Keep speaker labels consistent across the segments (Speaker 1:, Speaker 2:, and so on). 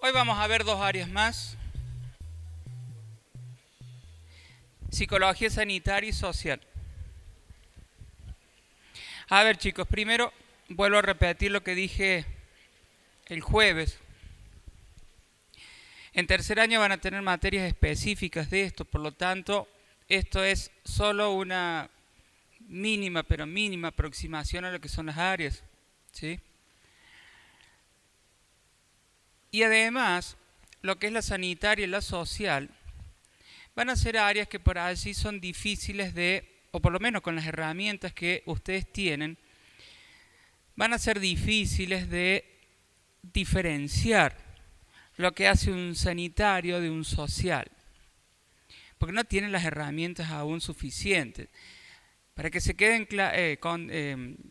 Speaker 1: Hoy vamos a ver dos áreas más: psicología sanitaria y social. A ver, chicos, primero vuelvo a repetir lo que dije el jueves. En tercer año van a tener materias específicas de esto, por lo tanto, esto es solo una mínima, pero mínima aproximación a lo que son las áreas, ¿sí? Y además, lo que es la sanitaria y la social, van a ser áreas que por allí son difíciles de, o por lo menos con las herramientas que ustedes tienen, van a ser difíciles de diferenciar lo que hace un sanitario de un social, porque no tienen las herramientas aún suficientes. Para que se queden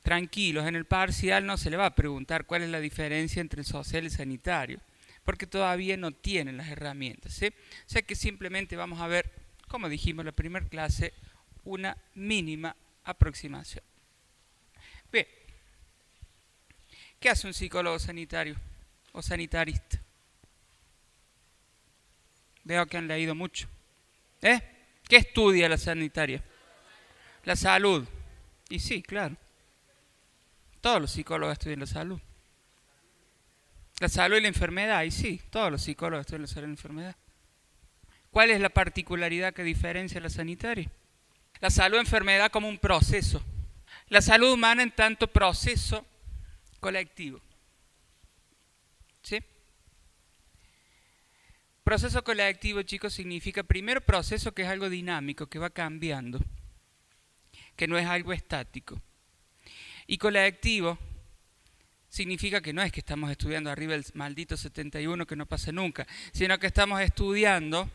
Speaker 1: tranquilos, en el parcial no se le va a preguntar cuál es la diferencia entre el social y el sanitario, porque todavía no tienen las herramientas, ¿sí? O sea que simplemente vamos a ver, como dijimos en la primera clase, una mínima aproximación. Bien, ¿qué hace un psicólogo sanitario o sanitarista? Veo que han leído mucho. ¿Qué estudia la sanitaria? La salud. Y sí, claro. Todos los psicólogos estudian la salud. La salud y la enfermedad. Y sí, todos los psicólogos estudian la salud y la enfermedad. ¿Cuál es la particularidad que diferencia a la sanitaria? La salud y enfermedad como un proceso. La salud humana en tanto proceso colectivo. ¿Sí? Proceso colectivo, chicos, significa primero proceso que es algo dinámico, que va cambiando, que no es algo estático. Y colectivo significa que no es que estamos estudiando arriba el maldito 71 que no pasa nunca, sino que estamos estudiando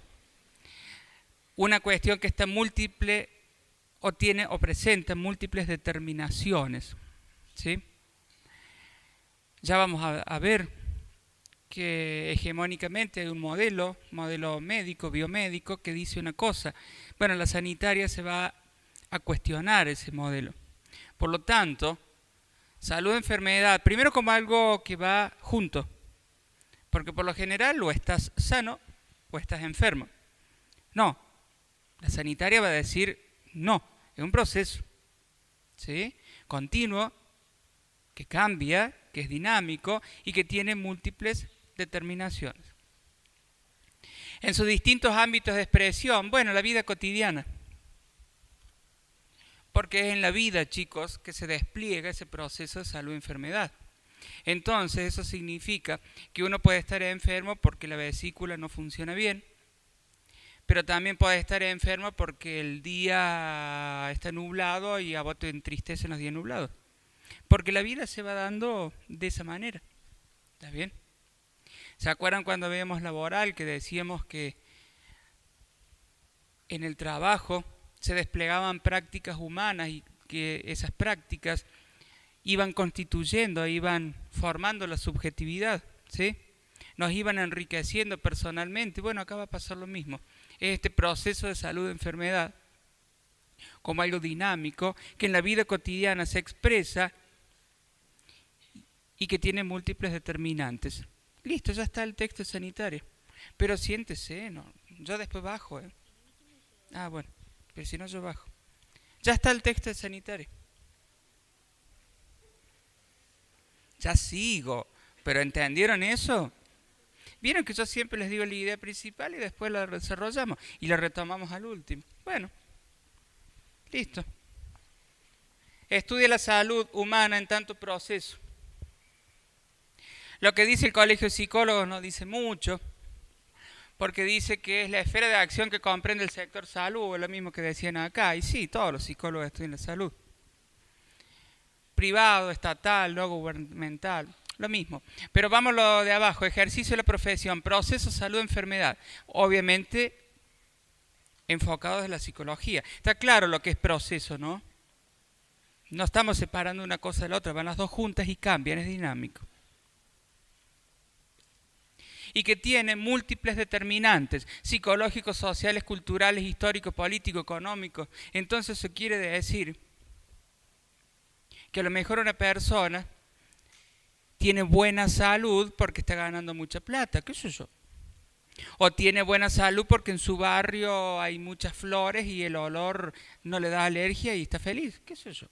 Speaker 1: una cuestión que está múltiple o tiene o presenta múltiples determinaciones, ¿sí? Ya vamos a ver que hegemónicamente hay un modelo médico, biomédico, que dice una cosa. Bueno, la sanitaria se va a cuestionar ese modelo. Por lo tanto, salud, enfermedad, primero como algo que va junto, porque por lo general o estás sano o estás enfermo. No, la sanitaria va a decir no, es un proceso, ¿sí? Continuo, que cambia, que es dinámico y que tiene múltiples determinaciones. En sus distintos ámbitos de expresión, bueno, la vida cotidiana. Porque es en la vida, chicos, que se despliega ese proceso de salud-enfermedad. Entonces, eso significa que uno puede estar enfermo porque la vesícula no funciona bien, pero también puede estar enfermo porque el día está nublado y a vos te entristecen los días nublados. Porque la vida se va dando de esa manera. ¿Está bien? ¿Se acuerdan cuando veíamos laboral que decíamos que en el trabajo se desplegaban prácticas humanas y que esas prácticas iban constituyendo, iban formando la subjetividad, ¿sí? Nos iban enriqueciendo personalmente? Bueno, acá va a pasar lo mismo. Este proceso de salud-enfermedad como algo dinámico que en la vida cotidiana se expresa y que tiene múltiples determinantes. Listo, ya está el texto sanitario. Pero siéntese, no, yo después bajo. Ah, bueno, pero si no yo bajo. Ya está el texto sanitario. Ya sigo, pero ¿entendieron eso? Vieron que yo siempre les digo la idea principal y después la desarrollamos y la retomamos al último. Bueno, listo. Estudia la salud humana en tanto proceso. Lo que dice el Colegio de Psicólogos no dice mucho, porque dice que es la esfera de acción que comprende el sector salud, o lo mismo que decían acá. Y sí, todos los psicólogos estudian la salud. Privado, estatal, no gubernamental, lo mismo. Pero vamos lo de abajo: ejercicio de la profesión, proceso, salud, enfermedad. Obviamente enfocados en la psicología. Está claro lo que es proceso, ¿no? No estamos separando una cosa de la otra, van las dos juntas y cambian, es dinámico. Y que tiene múltiples determinantes psicológicos, sociales, culturales, históricos, políticos, económicos. Entonces eso quiere decir que a lo mejor una persona tiene buena salud porque está ganando mucha plata, qué sé yo. O tiene buena salud porque en su barrio hay muchas flores y el olor no le da alergia y está feliz, qué sé yo.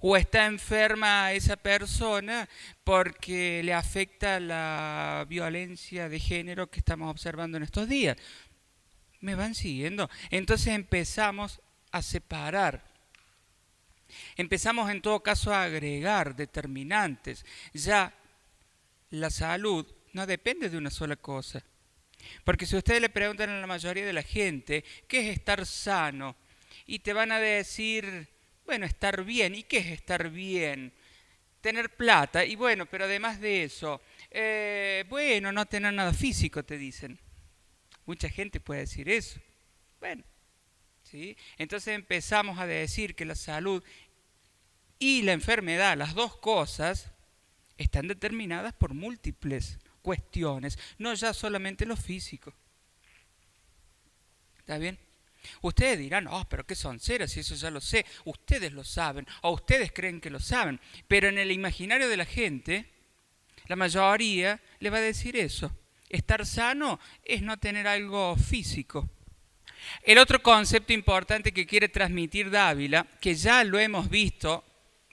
Speaker 1: O está enferma esa persona porque le afecta la violencia de género que estamos observando en estos días. ¿Me van siguiendo? Entonces empezamos a separar. Empezamos en todo caso a agregar determinantes. Ya la salud no depende de una sola cosa. Porque si ustedes le preguntan a la mayoría de la gente, ¿qué es estar sano? Y te van a decir, bueno, estar bien. ¿Y qué es estar bien? Tener plata. Y bueno, pero además de eso, bueno, no tener nada físico, te dicen. Mucha gente puede decir eso. Bueno, ¿sí? Entonces empezamos a decir que la salud y la enfermedad, las dos cosas, están determinadas por múltiples cuestiones, no ya solamente lo físico. ¿Está bien? Ustedes dirán, oh, pero qué sonceras, si eso ya lo sé. Ustedes lo saben, o ustedes creen que lo saben, pero en el imaginario de la gente, la mayoría le va a decir eso. Estar sano es no tener algo físico. El otro concepto importante que quiere transmitir Dávila, que ya lo hemos visto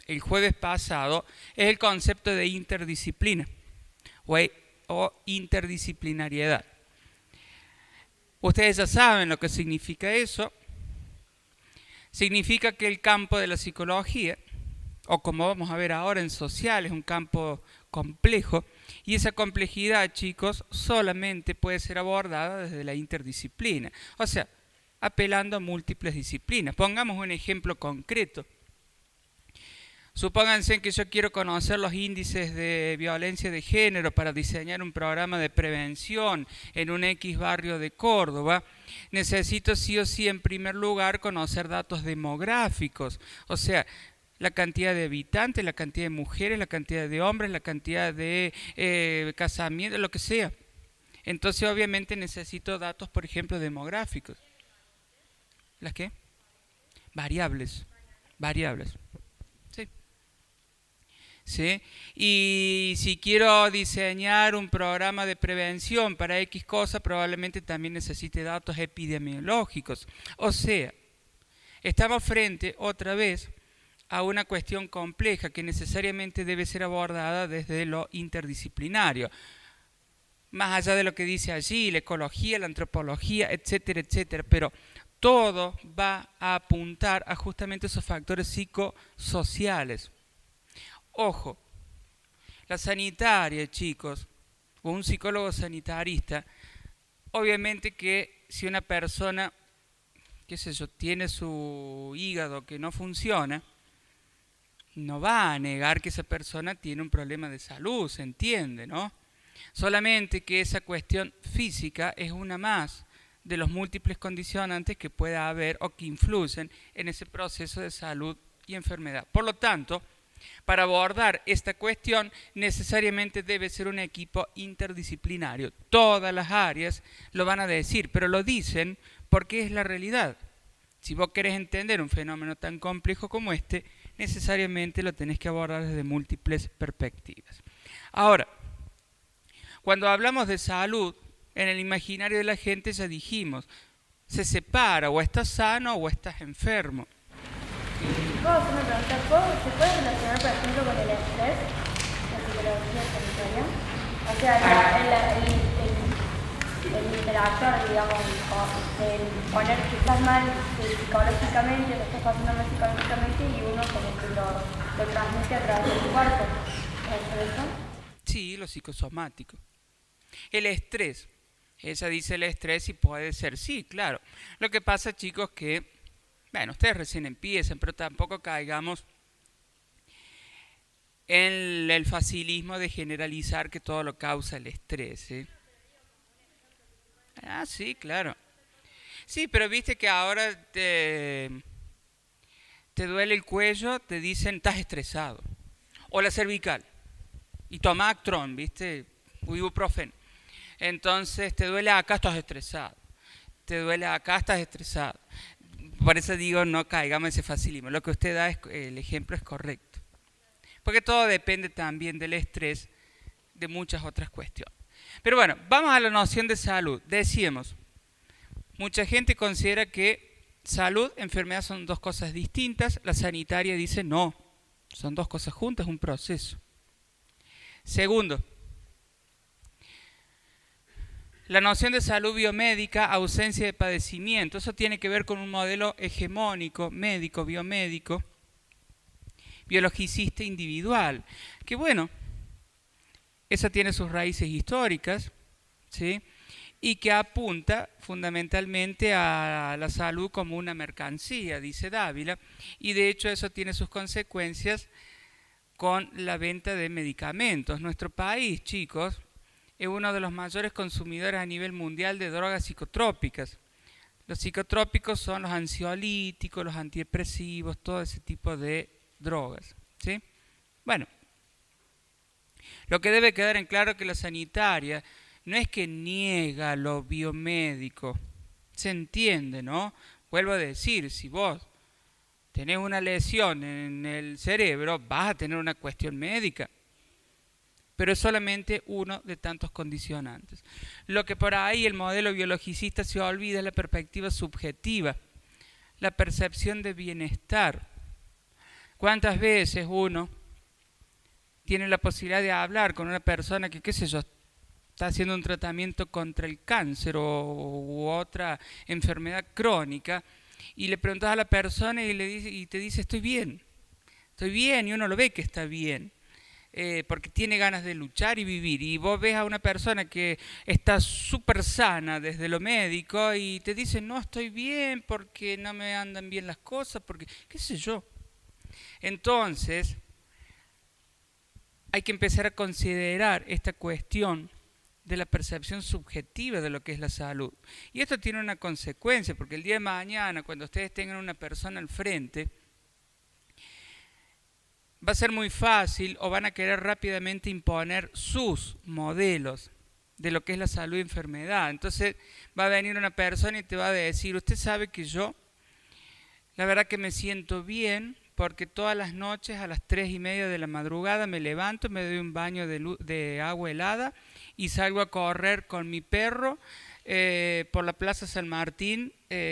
Speaker 1: el jueves pasado, es el concepto de interdisciplina o interdisciplinariedad. Ustedes ya saben lo que significa eso. Significa que el campo de la psicología, o como vamos a ver ahora en social, es un campo complejo, y esa complejidad, chicos, solamente puede ser abordada desde la interdisciplina, o sea, apelando a múltiples disciplinas. Pongamos un ejemplo concreto. Supónganse que yo quiero conocer los índices de violencia de género para diseñar un programa de prevención en un X barrio de Córdoba. Necesito sí o sí, en primer lugar, conocer datos demográficos, o sea, la cantidad de habitantes, la cantidad de mujeres, la cantidad de hombres, la cantidad de casamientos, lo que sea. Entonces, obviamente, necesito datos, por ejemplo, demográficos. ¿Las qué? Variables. Variables. Sí. ¿Sí? Y si quiero diseñar un programa de prevención para X cosa, probablemente también necesite datos epidemiológicos. O sea, estamos frente, otra vez, a una cuestión compleja que necesariamente debe ser abordada desde lo interdisciplinario. Más allá de lo que dice allí, la ecología, la antropología, etcétera, etcétera, pero todo va a apuntar a justamente esos factores psicosociales. Ojo, la sanitaria, chicos, o un psicólogo sanitarista, obviamente que si una persona, qué sé yo, tiene su hígado que no funciona, no va a negar que esa persona tiene un problema de salud, se entiende, ¿no? Solamente que esa cuestión física es una más de los múltiples condicionantes que pueda haber o que influyen en ese proceso de salud y enfermedad. Por lo tanto, para abordar esta cuestión necesariamente debe ser un equipo interdisciplinario. Todas las áreas lo van a decir, pero lo dicen porque es la realidad. Si vos querés entender un fenómeno tan complejo como este, necesariamente lo tenés que abordar desde múltiples perspectivas. Ahora, cuando hablamos de salud, en el imaginario de la gente ya dijimos, se separa, o estás sano o estás enfermo.
Speaker 2: ¿Puedo hacer una pregunta? ¿Se puede relacionar, por ejemplo, con el estrés, la psicología sanitaria? O sea, el interactuar, digamos, el poner que estás mal psicológicamente, lo estás pasando mal psicológicamente y uno como que lo transmite a través del cuerpo. ¿Es eso?
Speaker 1: Sí, lo psicosomático. El estrés. Ella dice el estrés y puede ser, sí, claro. Lo que pasa, chicos, que, bueno, ustedes recién empiezan, pero tampoco caigamos en el facilismo de generalizar que todo lo causa el estrés, ¿eh? Ah, sí, claro. Sí, pero viste que ahora te duele el cuello, te dicen estás estresado. O la cervical. Y toma Actron, viste, ibuprofeno. Entonces te duele acá, estás estresado. Te duele acá, estás estresado. Por eso digo, no caigamos en ese facilismo. Lo que usted da, el ejemplo es correcto. Porque todo depende también del estrés de muchas otras cuestiones. Pero bueno, vamos a la noción de salud. Decíamos, mucha gente considera que salud, enfermedad son dos cosas distintas. La sanitaria dice no, son dos cosas juntas, un proceso. Segundo, la noción de salud biomédica, ausencia de padecimiento, eso tiene que ver con un modelo hegemónico, médico, biomédico, biologicista individual, que bueno, esa tiene sus raíces históricas, ¿sí? Y que apunta fundamentalmente a la salud como una mercancía, dice Dávila, y de hecho eso tiene sus consecuencias con la venta de medicamentos. Nuestro país, chicos, es uno de los mayores consumidores a nivel mundial de drogas psicotrópicas. Los psicotrópicos son los ansiolíticos, los antidepresivos, todo ese tipo de drogas, ¿sí? Bueno, lo que debe quedar en claro es que la sanitaria no es que niega lo biomédico, se entiende, ¿no? Vuelvo a decir, si vos tenés una lesión en el cerebro, vas a tener una cuestión médica, pero es solamente uno de tantos condicionantes. Lo que por ahí el modelo biologicista se olvida es la perspectiva subjetiva, la percepción de bienestar. ¿Cuántas veces uno tiene la posibilidad de hablar con una persona que, qué sé yo, está haciendo un tratamiento contra el cáncer u otra enfermedad crónica, y le preguntas a la persona y te dice estoy bien, y uno lo ve que está bien, porque tiene ganas de luchar y vivir, y vos ves a una persona que está súper sana desde lo médico y te dice no estoy bien porque no me andan bien las cosas, porque qué sé yo. Entonces hay que empezar a considerar esta cuestión de la percepción subjetiva de lo que es la salud. Y esto tiene una consecuencia, porque el día de mañana, cuando ustedes tengan una persona al frente, va a ser muy fácil o van a querer rápidamente imponer sus modelos de lo que es la salud y enfermedad. Entonces va a venir una persona y te va a decir, usted sabe que yo, la verdad que me siento bien, porque todas las noches a las 3:30 de la madrugada me levanto, me doy un baño de agua helada y salgo a correr con mi perro por la Plaza San Martín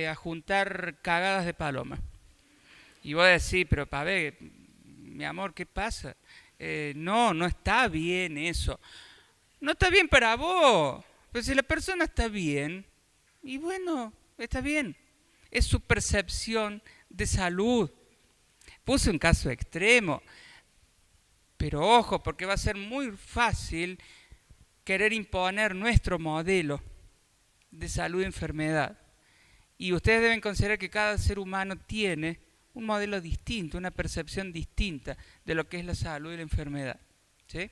Speaker 1: a juntar cagadas de paloma. Y vos decís, pero Pavé, mi amor, ¿qué pasa? No está bien eso. No está bien para vos. Pero si la persona está bien, y bueno, está bien. Es su percepción de salud. Puse un caso extremo, pero ojo, porque va a ser muy fácil querer imponer nuestro modelo de salud y enfermedad. Y ustedes deben considerar que cada ser humano tiene un modelo distinto, una percepción distinta de lo que es la salud y la enfermedad, ¿sí?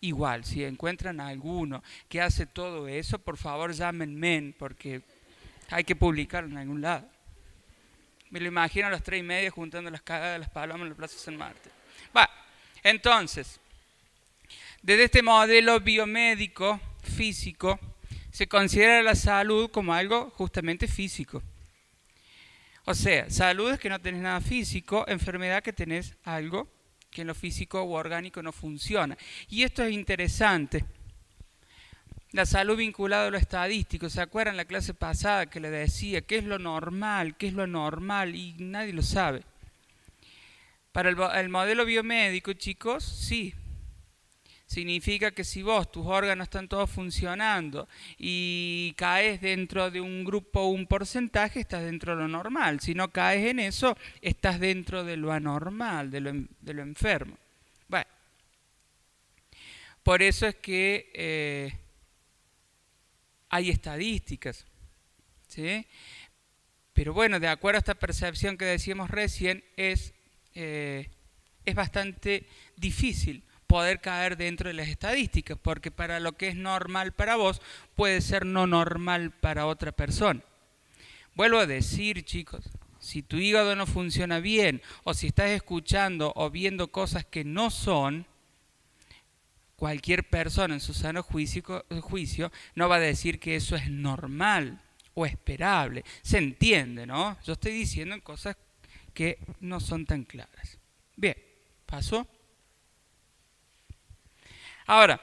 Speaker 1: Igual, si encuentran a alguno que hace todo eso, por favor llámenme, porque hay que publicarlo en algún lado. Me lo imagino a las 3:30 juntando las cagadas de las palomas en la Plaza San Martín. Entonces, desde este modelo biomédico, físico, se considera la salud como algo justamente físico. O sea, salud es que no tenés nada físico, enfermedad que tenés algo que en lo físico u orgánico no funciona. Y esto es interesante. La salud vinculada a lo estadístico, ¿se acuerdan la clase pasada que le decía qué es lo normal, qué es lo anormal? Y nadie lo sabe. Para el modelo biomédico, chicos, sí. Significa que si vos, tus órganos están todos funcionando y caes dentro de un grupo o un porcentaje, estás dentro de lo normal. Si no caes en eso, estás dentro de lo anormal, de lo enfermo. Bueno, por eso es que hay estadísticas, ¿sí? Pero bueno, de acuerdo a esta percepción que decíamos recién, es bastante difícil poder caer dentro de las estadísticas, porque para lo que es normal para vos, puede ser no normal para otra persona. Vuelvo a decir, chicos, si tu hígado no funciona bien, o si estás escuchando o viendo cosas que no son, cualquier persona en su sano juicio no va a decir que eso es normal o esperable. Se entiende, ¿no? Yo estoy diciendo cosas que no son tan claras. Bien, ¿pasó? Ahora,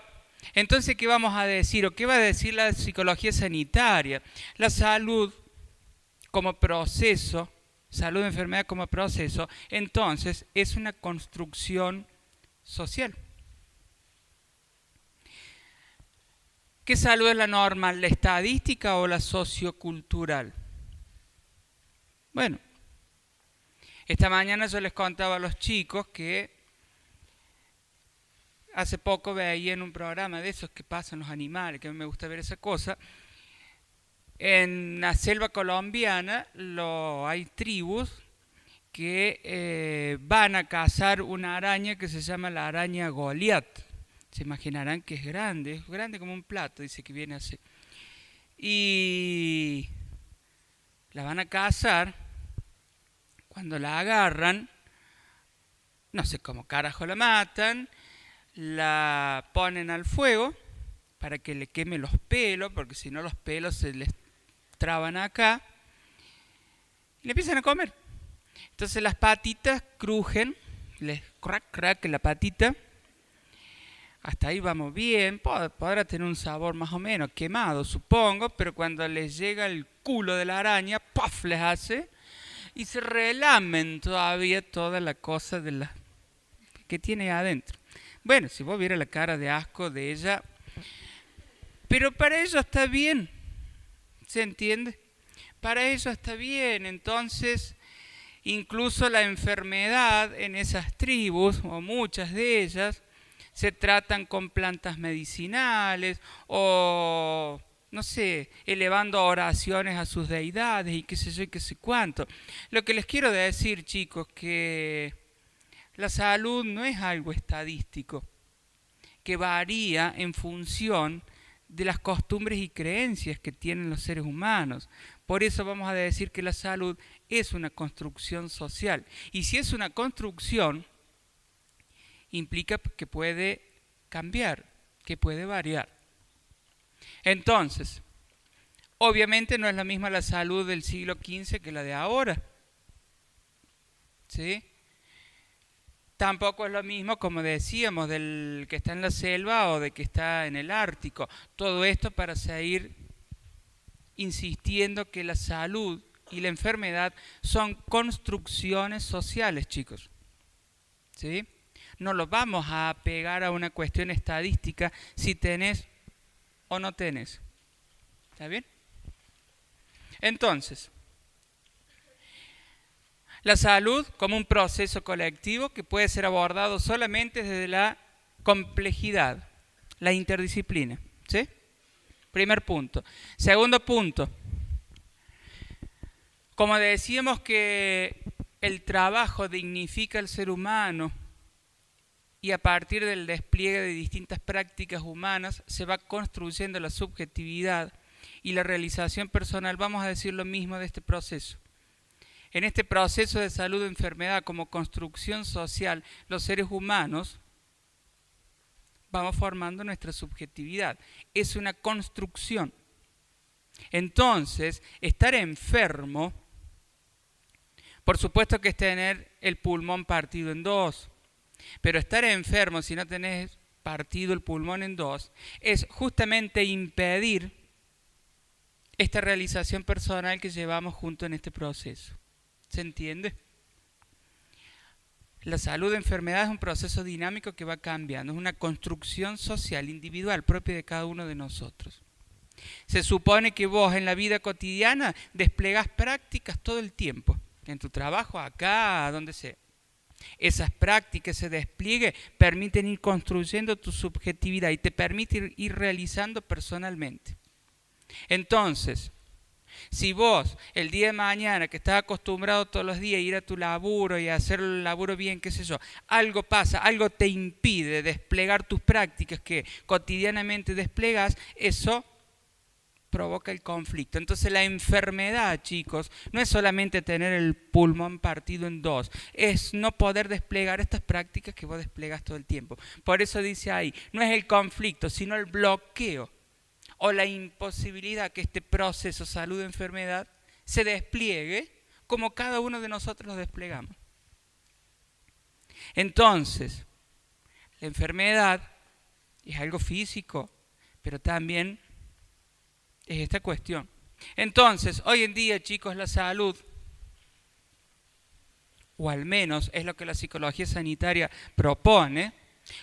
Speaker 1: entonces, ¿qué vamos a decir? ¿O qué va a decir la psicología sanitaria? La salud como proceso, salud de enfermedad como proceso, entonces es una construcción social. ¿Qué salud es la normal? ¿La estadística o la sociocultural? Bueno, esta mañana yo les contaba a los chicos que hace poco veía en un programa de esos que pasan los animales, que a mí me gusta ver esa cosa. En la selva colombiana hay tribus que van a cazar una araña que se llama la araña Goliat. Se imaginarán que es grande como un plato, dice que viene así. Y la van a cazar, cuando la agarran, no sé cómo carajo la matan, la ponen al fuego para que le queme los pelos, porque si no los pelos se les traban acá, y le empiezan a comer. Entonces las patitas crujen, les crack la patita. Hasta ahí vamos bien, podrá tener un sabor más o menos quemado, supongo, pero cuando les llega el culo de la araña, ¡puff!, les hace, y se relamen todavía toda la cosa que tiene adentro. Bueno, si vos vieras la cara de asco de ella, pero para ellos está bien, ¿se entiende? Para ellos está bien, entonces incluso la enfermedad en esas tribus, o muchas de ellas, se tratan con plantas medicinales o, no sé, elevando oraciones a sus deidades y qué sé yo y qué sé cuánto. Lo que les quiero decir, chicos, que la salud no es algo estadístico, que varía en función de las costumbres y creencias que tienen los seres humanos. Por eso vamos a decir que la salud es una construcción social. Y si es una construcción, implica que puede cambiar, que puede variar. Entonces, obviamente no es la misma la salud del siglo XV que la de ahora, ¿sí? Tampoco es lo mismo, como decíamos, del que está en la selva o de que está en el Ártico. Todo esto para seguir insistiendo que la salud y la enfermedad son construcciones sociales, chicos, ¿sí? No lo vamos a pegar a una cuestión estadística si tenés o no tenés. ¿Está bien? Entonces, la salud como un proceso colectivo que puede ser abordado solamente desde la complejidad, la interdisciplina. ¿Sí? Primer punto. Segundo punto. Como decíamos que el trabajo dignifica al ser humano, y a partir del despliegue de distintas prácticas humanas se va construyendo la subjetividad y la realización personal. Vamos a decir lo mismo de este proceso. En este proceso de salud o enfermedad como construcción social, los seres humanos vamos formando nuestra subjetividad. Es una construcción. Entonces, estar enfermo, por supuesto que es tener el pulmón partido en dos. Pero estar enfermo, si no tenés partido el pulmón en dos, es justamente impedir esta realización personal que llevamos junto en este proceso. ¿Se entiende? La salud de enfermedad es un proceso dinámico que va cambiando, es una construcción social, individual, propia de cada uno de nosotros. Se supone que vos en la vida cotidiana desplegás prácticas todo el tiempo, en tu trabajo, acá, donde sea. Esas prácticas, ese despliegue, permiten ir construyendo tu subjetividad y te permiten ir realizando personalmente. Entonces, si vos el día de mañana, que estás acostumbrado todos los días a ir a tu laburo y a hacer el laburo bien, qué sé yo, algo pasa, algo te impide desplegar tus prácticas que cotidianamente desplegas, eso provoca el conflicto. Entonces la enfermedad, chicos, no es solamente tener el pulmón partido en dos, es no poder desplegar estas prácticas que vos desplegas todo el tiempo. Por eso dice ahí, no es el conflicto, sino el bloqueo o la imposibilidad que este proceso salud-enfermedad se despliegue como cada uno de nosotros lo desplegamos. Entonces, la enfermedad es algo físico, pero también es esta cuestión. Entonces, hoy en día, chicos, la salud, o al menos es lo que la psicología sanitaria propone,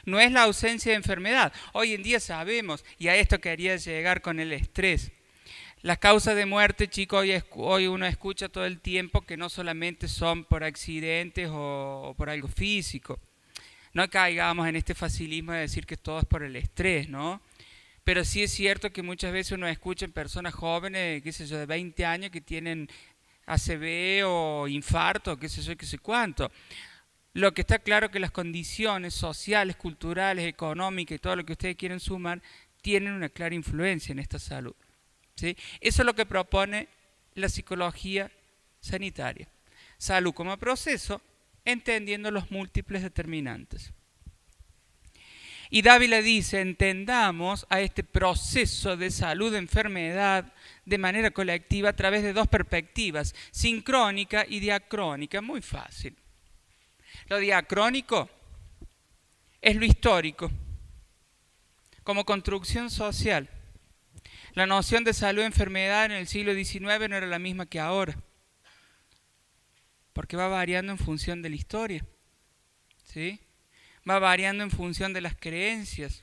Speaker 1: no es la ausencia de enfermedad. Hoy en día sabemos, y a esto quería llegar con el estrés, las causas de muerte, chicos, hoy uno escucha todo el tiempo que no solamente son por accidentes o por algo físico. No caigamos en este facilismo de decir que todo es por el estrés, ¿no? Pero sí es cierto que muchas veces uno escucha en personas jóvenes, qué sé yo, de 20 años que tienen ACV o infarto, qué sé yo, qué sé cuánto. Lo que está claro que las condiciones sociales, culturales, económicas y todo lo que ustedes quieren sumar tienen una clara influencia en esta salud. ¿Sí? Eso es lo que propone la psicología sanitaria. Salud como proceso, entendiendo los múltiples determinantes. Y Dávila dice, entendamos a este proceso de salud-enfermedad de manera colectiva a través de dos perspectivas, sincrónica y diacrónica. Muy fácil. Lo diacrónico es lo histórico, como construcción social. La noción de salud-enfermedad en el siglo XIX no era la misma que ahora, porque va variando en función de la historia, ¿sí? Va variando en función de las creencias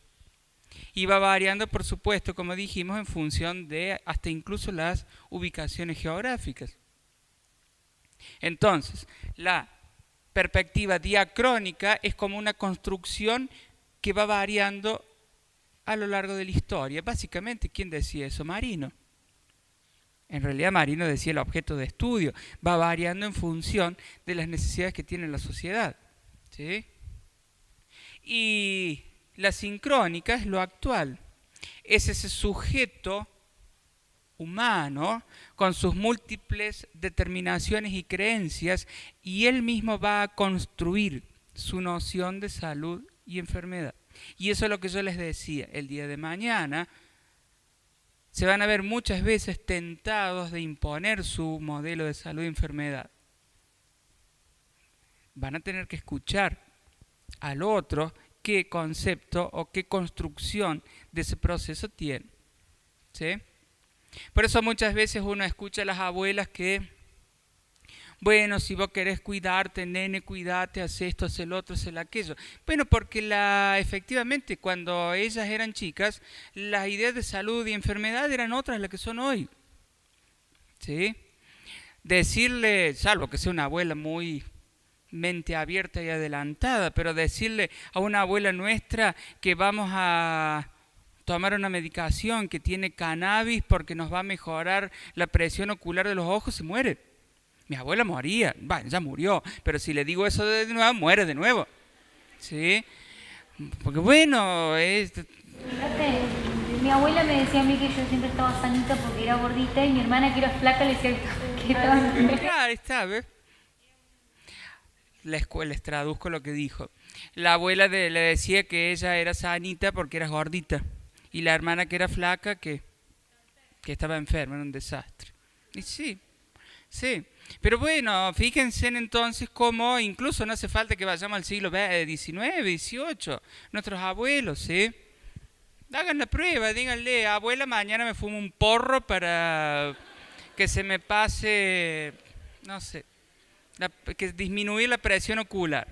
Speaker 1: y va variando, por supuesto, como dijimos, en función de hasta incluso las ubicaciones geográficas. Entonces, la perspectiva diacrónica es como una construcción que va variando a lo largo de la historia. Básicamente, ¿quién decía eso? Marino. En realidad Marino decía el objeto de estudio. Va variando en función de las necesidades que tiene la sociedad, ¿sí? Y la sincrónica es lo actual. Es ese sujeto humano con sus múltiples determinaciones y creencias y él mismo va a construir su noción de salud y enfermedad. Y eso es lo que yo les decía, el día de mañana se van a ver muchas veces tentados de imponer su modelo de salud y enfermedad. Van a tener que escuchar al otro qué concepto o qué construcción de ese proceso tiene, ¿sí? Por eso muchas veces uno escucha a las abuelas que, bueno, si vos querés cuidarte, nene, cuidate, haz esto, haz el otro, haz el aquello. Bueno, porque efectivamente cuando ellas eran chicas, las ideas de salud y enfermedad eran otras de las que son hoy, ¿sí? Decirle, salvo que sea una abuela muy mente abierta y adelantada, pero decirle a una abuela nuestra que vamos a tomar una medicación que tiene cannabis porque nos va a mejorar la presión ocular de los ojos, se muere. Mi abuela moría, bueno, ya murió, pero si le digo eso de nuevo, muere de nuevo, ¿sí? Porque bueno,
Speaker 2: Fíjate, mi abuela me decía a mí que yo siempre estaba sanita porque era gordita y mi hermana que era flaca le decía que estaba enferma.
Speaker 1: Claro, está, ¿ves? Les traduzco lo que dijo. La abuela le decía que ella era sanita porque era gordita. Y la hermana que era flaca que estaba enferma, era un desastre. Y sí, sí. Pero bueno, fíjense entonces cómo incluso no hace falta que vayamos al siglo XIX, XVIII. Nuestros abuelos, ¿sí? Hagan la prueba, díganle, abuela, mañana me fumo un porro para que se me pase, no sé, que disminuir la presión ocular.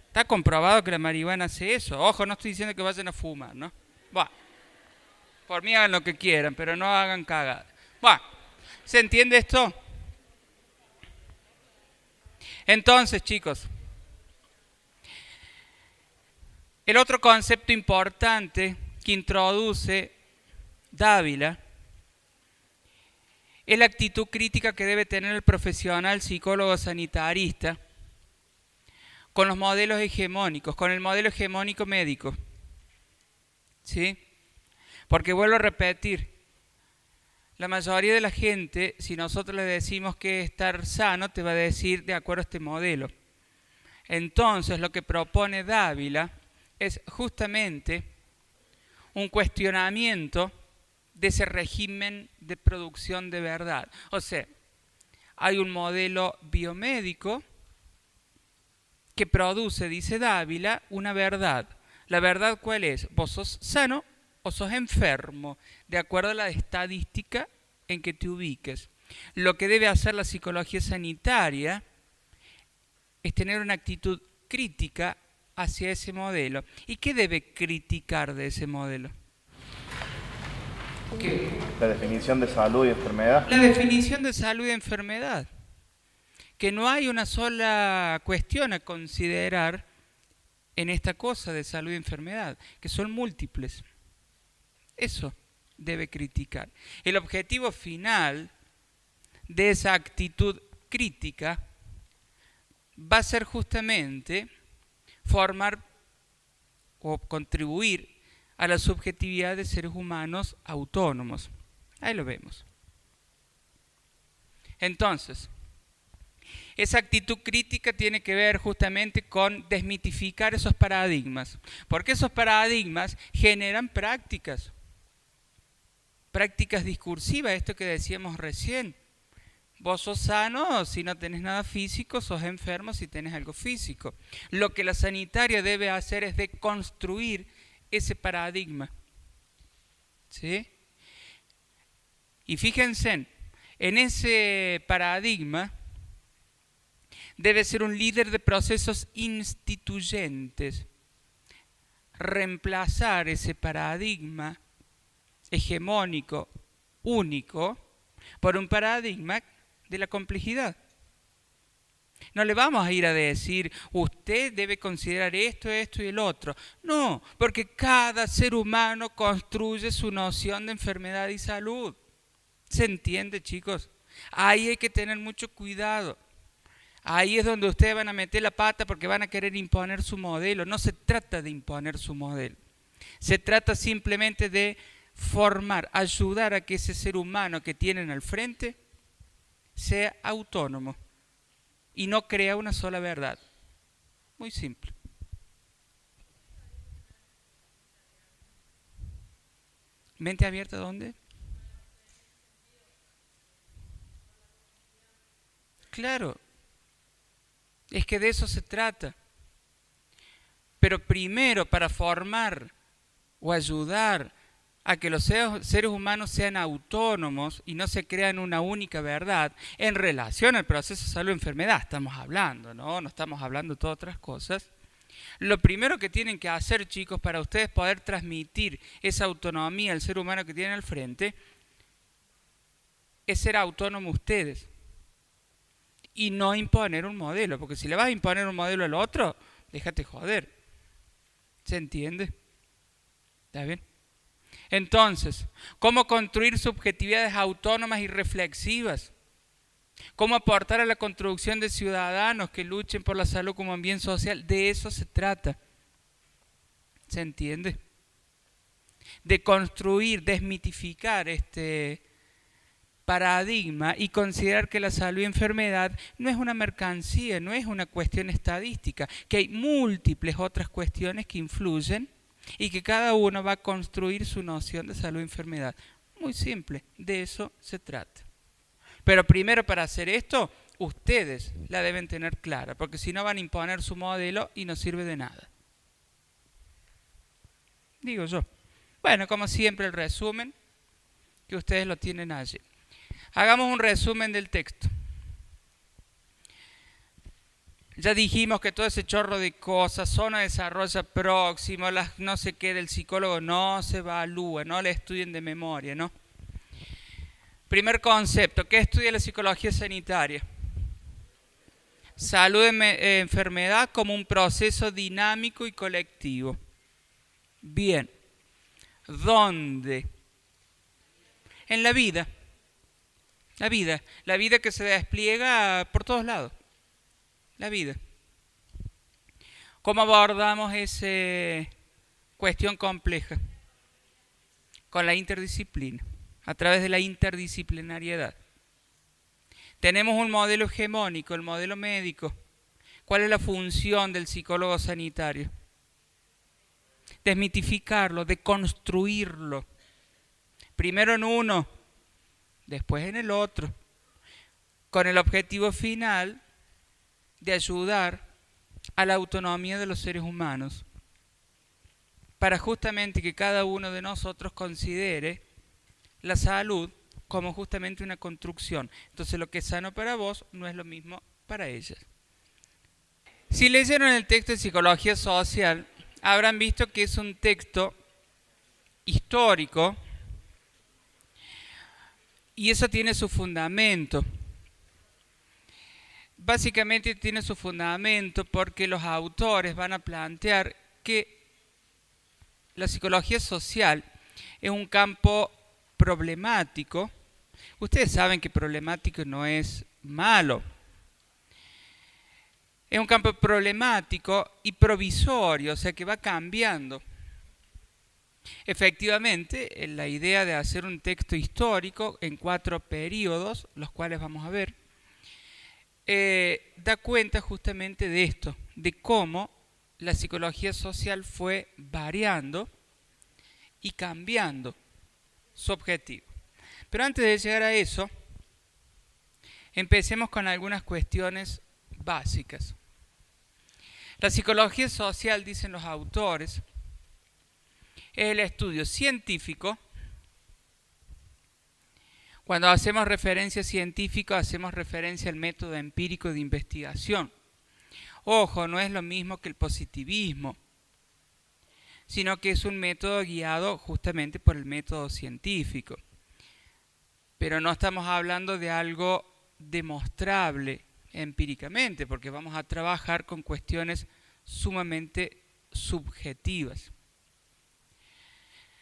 Speaker 1: Está comprobado que la marihuana hace eso. Ojo, no estoy diciendo que vayan a fumar, ¿no? Bueno, por mí hagan lo que quieran, pero no hagan cagada. Bueno, ¿se entiende esto? Entonces, chicos, el otro concepto importante que introduce Dávila es la actitud crítica que debe tener el profesional psicólogo sanitarista con los modelos hegemónicos, con el modelo hegemónico médico. ¿Sí? Porque vuelvo a repetir, la mayoría de la gente, si nosotros le decimos que estar sano, te va a decir de acuerdo a este modelo. Entonces, lo que propone Dávila es justamente un cuestionamiento de ese régimen de producción de verdad. O sea, hay un modelo biomédico que produce, dice Dávila, una verdad. La verdad, ¿cuál es? ¿Vos sos sano o sos enfermo? De acuerdo a la estadística en que te ubiques. Lo que debe hacer la psicología sanitaria es tener una actitud crítica hacia ese modelo. ¿Y qué debe criticar de ese modelo? ¿Qué?
Speaker 3: La definición de salud y enfermedad.
Speaker 1: La definición de salud y enfermedad. Que no hay una sola cuestión a considerar en esta cosa de salud y enfermedad, que son múltiples. Eso debe criticar. El objetivo final de esa actitud crítica va a ser justamente formar o contribuir a la subjetividad de seres humanos autónomos. Ahí lo vemos. Entonces, esa actitud crítica tiene que ver justamente con desmitificar esos paradigmas, porque esos paradigmas generan prácticas discursivas, esto que decíamos recién. Vos sos sano si no tenés nada físico, sos enfermo si tenés algo físico. Lo que la sanitaria debe hacer es deconstruir ese paradigma. ¿Sí? Y fíjense, en ese paradigma debe ser un líder de procesos instituyentes, reemplazar ese paradigma hegemónico, único, por un paradigma de la complejidad. No le vamos a ir a decir, usted debe considerar esto, esto y el otro. No, porque cada ser humano construye su noción de enfermedad y salud. ¿Se entiende, chicos? Ahí hay que tener mucho cuidado. Ahí es donde ustedes van a meter la pata porque van a querer imponer su modelo. No se trata de imponer su modelo. Se trata simplemente de formar, ayudar a que ese ser humano que tienen al frente sea autónomo y no crea una sola verdad. Muy simple. ¿Mente abierta dónde? Claro, es que de eso se trata. Pero primero, para formar o ayudar a que los seres humanos sean autónomos y no se crean una única verdad en relación al proceso de salud y enfermedad, estamos hablando, ¿no? No estamos hablando de todas otras cosas. Lo primero que tienen que hacer, chicos, para ustedes poder transmitir esa autonomía al ser humano que tienen al frente, es ser autónomos ustedes y no imponer un modelo, porque si le vas a imponer un modelo al otro, déjate joder. ¿Se entiende? ¿Está bien? Entonces, ¿cómo construir subjetividades autónomas y reflexivas? ¿Cómo aportar a la construcción de ciudadanos que luchen por la salud como un bien social? De eso se trata. ¿Se entiende? De construir, desmitificar este paradigma y considerar que la salud y enfermedad no es una mercancía, no es una cuestión estadística, que hay múltiples otras cuestiones que influyen y que cada uno va a construir su noción de salud y enfermedad. Muy simple, de eso se trata. Pero primero, para hacer esto, ustedes la deben tener clara, porque si no van a imponer su modelo y no sirve de nada. Digo yo. Bueno, como siempre, el resumen, que ustedes lo tienen allí. Hagamos un resumen del texto. Ya dijimos que todo ese chorro de cosas, zona de desarrollo próximo, las no sé qué del psicólogo no se evalúa, no le estudien de memoria, ¿no? Primer concepto, ¿qué estudia la psicología sanitaria? Salud y enfermedad como un proceso dinámico y colectivo. Bien. ¿Dónde? En la vida. La vida que se despliega por todos lados. La vida. ¿Cómo abordamos esa cuestión compleja? Con la interdisciplina, a través de la interdisciplinariedad. Tenemos un modelo hegemónico, el modelo médico. ¿Cuál es la función del psicólogo sanitario? Desmitificarlo, deconstruirlo. Primero en uno, después en el otro, con el objetivo final de ayudar a la autonomía de los seres humanos. para justamente que cada uno de nosotros considere la salud como justamente una construcción. Entonces lo que es sano para vos no es lo mismo para ellas. Si leyeron el texto de Psicología Social, habrán visto que es un texto histórico y eso tiene su fundamento. Básicamente tiene su fundamento porque los autores van a plantear que la psicología social es un campo problemático. Ustedes saben que problemático no es malo. Es un campo problemático y provisorio, o sea que va cambiando. Efectivamente, la idea de hacer un texto histórico en 4 periodos, los cuales vamos a ver, da cuenta justamente de esto, de cómo la psicología social fue variando y cambiando su objetivo. Pero antes de llegar a eso, empecemos con algunas cuestiones básicas. La psicología social, dicen los autores, es el estudio científico. Cuando hacemos referencia científica, hacemos referencia al método empírico de investigación. Ojo, no es lo mismo que el positivismo, sino que es un método guiado justamente por el método científico. Pero no estamos hablando de algo demostrable empíricamente, porque vamos a trabajar con cuestiones sumamente subjetivas.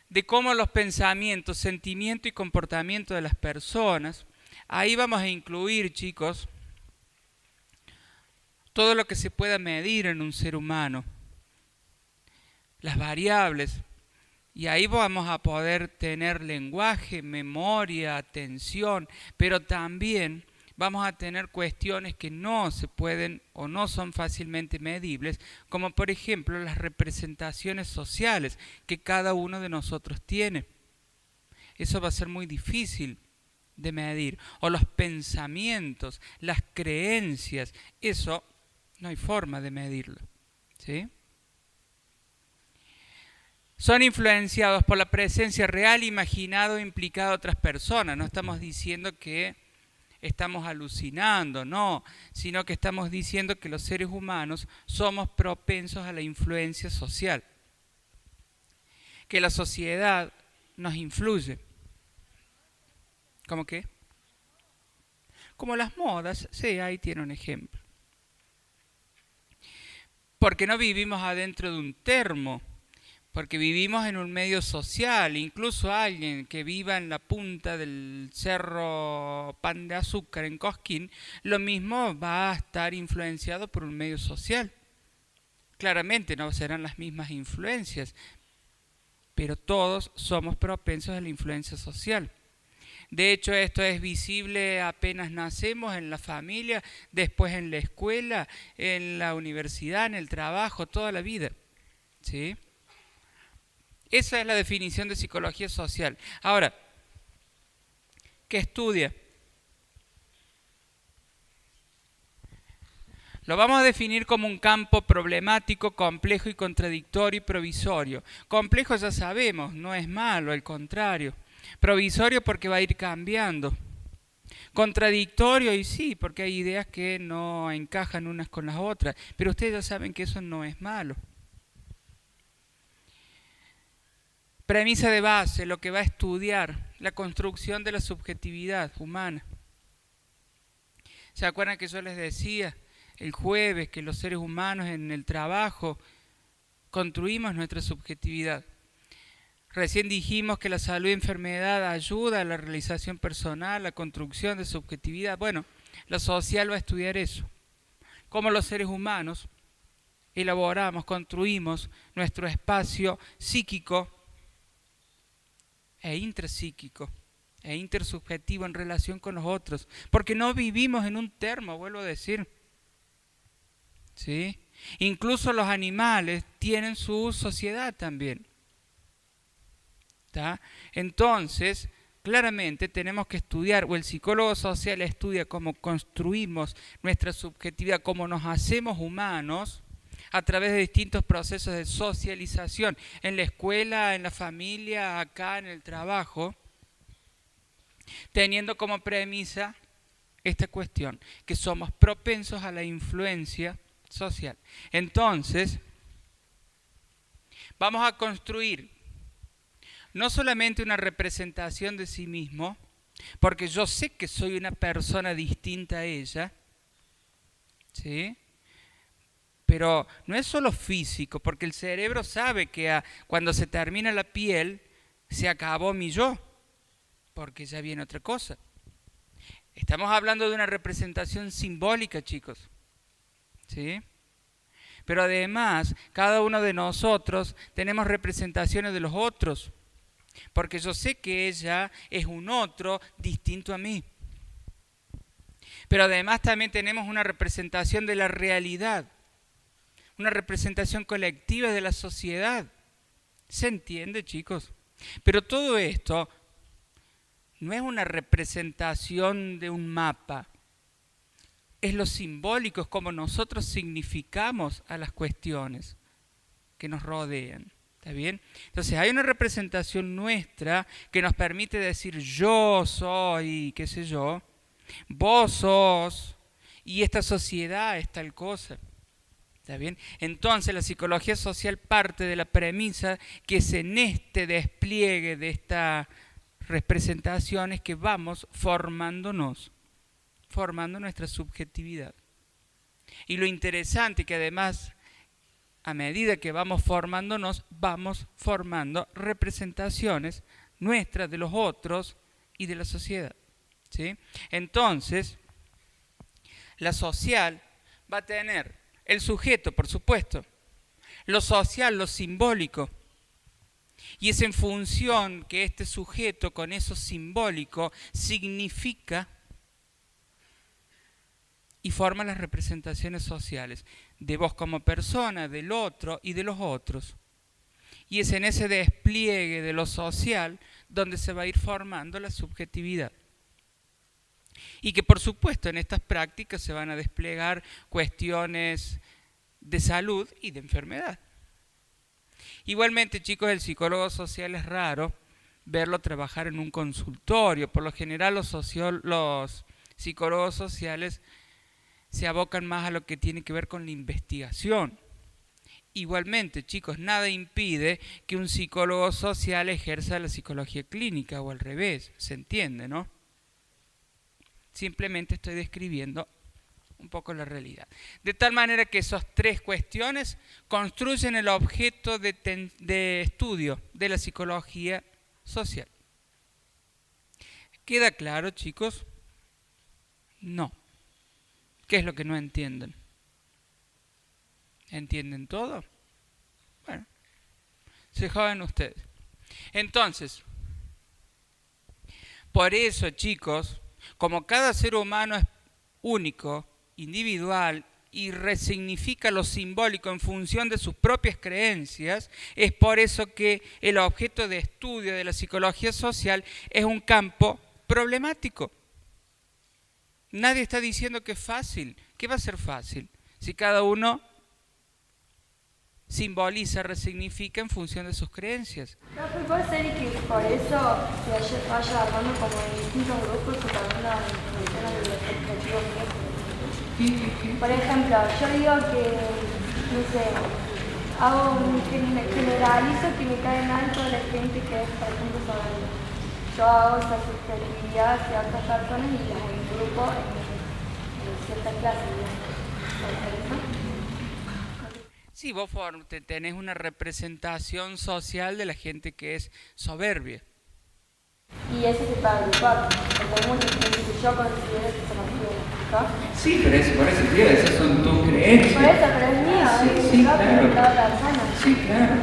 Speaker 1: De cómo los pensamientos, sentimientos y comportamiento de las personas, ahí vamos a incluir, chicos, todo lo que se pueda medir en un ser humano, las variables, y ahí vamos a poder tener lenguaje, memoria, atención, pero también vamos a tener cuestiones que no se pueden o no son fácilmente medibles, como por ejemplo las representaciones sociales que cada uno de nosotros tiene. Eso va a ser muy difícil de medir. O los pensamientos, las creencias, eso no hay forma de medirlo, ¿sí? Son influenciados por la presencia real, imaginada o implicada de otras personas. No estamos diciendo que estamos alucinando, no, sino que estamos diciendo que los seres humanos somos propensos a la influencia social, que la sociedad nos influye. ¿Cómo qué? Como las modas, sí, ahí tiene un ejemplo. Porque no vivimos adentro de un termo, porque vivimos en un medio social. Incluso alguien que viva en la punta del cerro Pan de Azúcar en Cosquín, lo mismo va a estar influenciado por un medio social. Claramente no serán las mismas influencias, pero todos somos propensos a la influencia social. De hecho, esto es visible apenas nacemos en la familia, después en la escuela, en la universidad, en el trabajo, toda la vida, ¿sí? Esa es la definición de psicología social. Ahora, ¿qué estudia? Lo vamos a definir como un campo problemático, complejo y contradictorio y provisorio. Complejo ya sabemos, no es malo, al contrario. Provisorio porque va a ir cambiando. Contradictorio y sí, porque hay ideas que no encajan unas con las otras. Pero ustedes ya saben que eso no es malo. Premisa de base, lo que va a estudiar, la construcción de la subjetividad humana. ¿Se acuerdan que yo les decía el jueves que los seres humanos en el trabajo construimos nuestra subjetividad? Recién dijimos que la salud y enfermedad ayuda a la realización personal, la construcción de subjetividad. Bueno, la social va a estudiar eso. Cómo los seres humanos elaboramos, construimos nuestro espacio psíquico e intrapsíquico e intersubjetivo en relación con los otros, porque no vivimos en un termo, vuelvo a decir, ¿sí? Incluso los animales tienen su sociedad también, ¿tá? Entonces, claramente tenemos que estudiar, o el psicólogo social estudia cómo construimos nuestra subjetividad, cómo nos hacemos humanos, a través de distintos procesos de socialización, en la escuela, en la familia, acá en el trabajo, teniendo como premisa esta cuestión, que somos propensos a la influencia social. Entonces, vamos a construir no solamente una representación de sí mismo, porque yo sé que soy una persona distinta a ella, ¿sí? Pero no es solo físico, porque el cerebro sabe que cuando se termina la piel, se acabó mi yo, porque ya viene otra cosa. Estamos hablando de una representación simbólica, chicos, ¿sí? Pero además, cada uno de nosotros tenemos representaciones de los otros, porque yo sé que ella es un otro distinto a mí. Pero además también tenemos una representación de la realidad, una representación colectiva de la sociedad. ¿Se entiende, chicos? Pero todo esto no es una representación de un mapa, es lo simbólico, es como nosotros significamos a las cuestiones que nos rodean. ¿Está bien? Entonces hay una representación nuestra que nos permite decir yo soy, qué sé yo, vos sos, y esta sociedad es tal cosa. ¿Está bien? Entonces la psicología social parte de la premisa que es en este despliegue de estas representaciones que vamos formándonos, formando nuestra subjetividad. Y lo interesante que además, a medida que vamos formándonos, vamos formando representaciones nuestras de los otros y de la sociedad, ¿sí? Entonces, la social va a tener el sujeto, por supuesto, lo social, lo simbólico, y es en función que este sujeto con eso simbólico significa y forma las representaciones sociales de vos como persona, del otro y de los otros. Y es en ese despliegue de lo social donde se va a ir formando la subjetividad. Y que por supuesto en estas prácticas se van a desplegar cuestiones de salud y de enfermedad. Igualmente, chicos, el psicólogo social es raro verlo trabajar en un consultorio. Por lo general los psicólogos sociales se abocan más a lo que tiene que ver con la investigación. Igualmente, chicos, nada impide que un psicólogo social ejerza la psicología clínica o al revés, ¿se entiende, no? Simplemente estoy describiendo un poco la realidad. De tal manera que esas tres cuestiones construyen el objeto de estudio de la psicología social. ¿Queda claro, chicos? No. ¿Qué es lo que no entienden? ¿Entienden todo? Bueno, se joden ustedes. Entonces, por eso, chicos, como cada ser humano es único, individual y resignifica lo simbólico en función de sus propias creencias, es por eso que el objeto de estudio de la psicología social es un campo problemático. Nadie está diciendo que es fácil. ¿Qué va a ser fácil? Si cada uno simboliza, resignifica en función de sus creencias.
Speaker 2: No, pero puede ser que por eso se vaya armando como en distintos grupos y cada una funciona de los objetivos mismos. Por ejemplo, yo digo que, no sé, me generalizo que me cae mal toda la gente que es, por ejemplo, soberbia. Yo hago esa subjetividad hacia otras personas y las engrupo en cierta clase, ¿no?
Speaker 1: Sí, vos tenés una representación social de la gente que es soberbia.
Speaker 2: Y eso se puede agrupar, porque hay muchos que yo considero que son así, ¿no?
Speaker 1: Sí, pero por eso, tío, esas son tus creencias.
Speaker 2: Por eso, pero es mío,
Speaker 1: Sí,
Speaker 2: claro.
Speaker 1: claro. Sí, claro.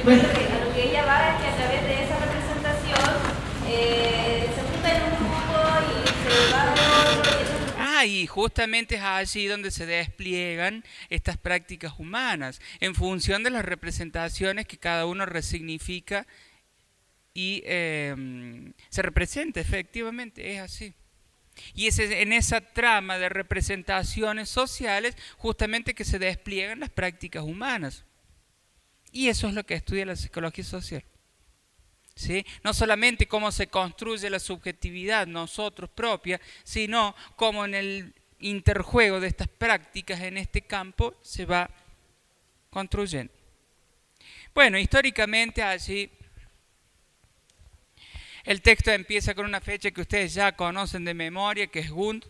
Speaker 4: Bueno, a lo que ella va es que a través de esa representación se junta en un grupo y se va a otro.
Speaker 1: Y justamente es allí donde se despliegan estas prácticas humanas, en función de las representaciones que cada uno resignifica y se representa, efectivamente, es así. Y es en esa trama de representaciones sociales justamente que se despliegan las prácticas humanas. Y eso es lo que estudia la psicología social. ¿Sí? No solamente cómo se construye la subjetividad nosotros propia, sino cómo en el interjuego de estas prácticas en este campo se va construyendo. Bueno, históricamente allí el texto empieza con una fecha que ustedes ya conocen de memoria, que es Gund.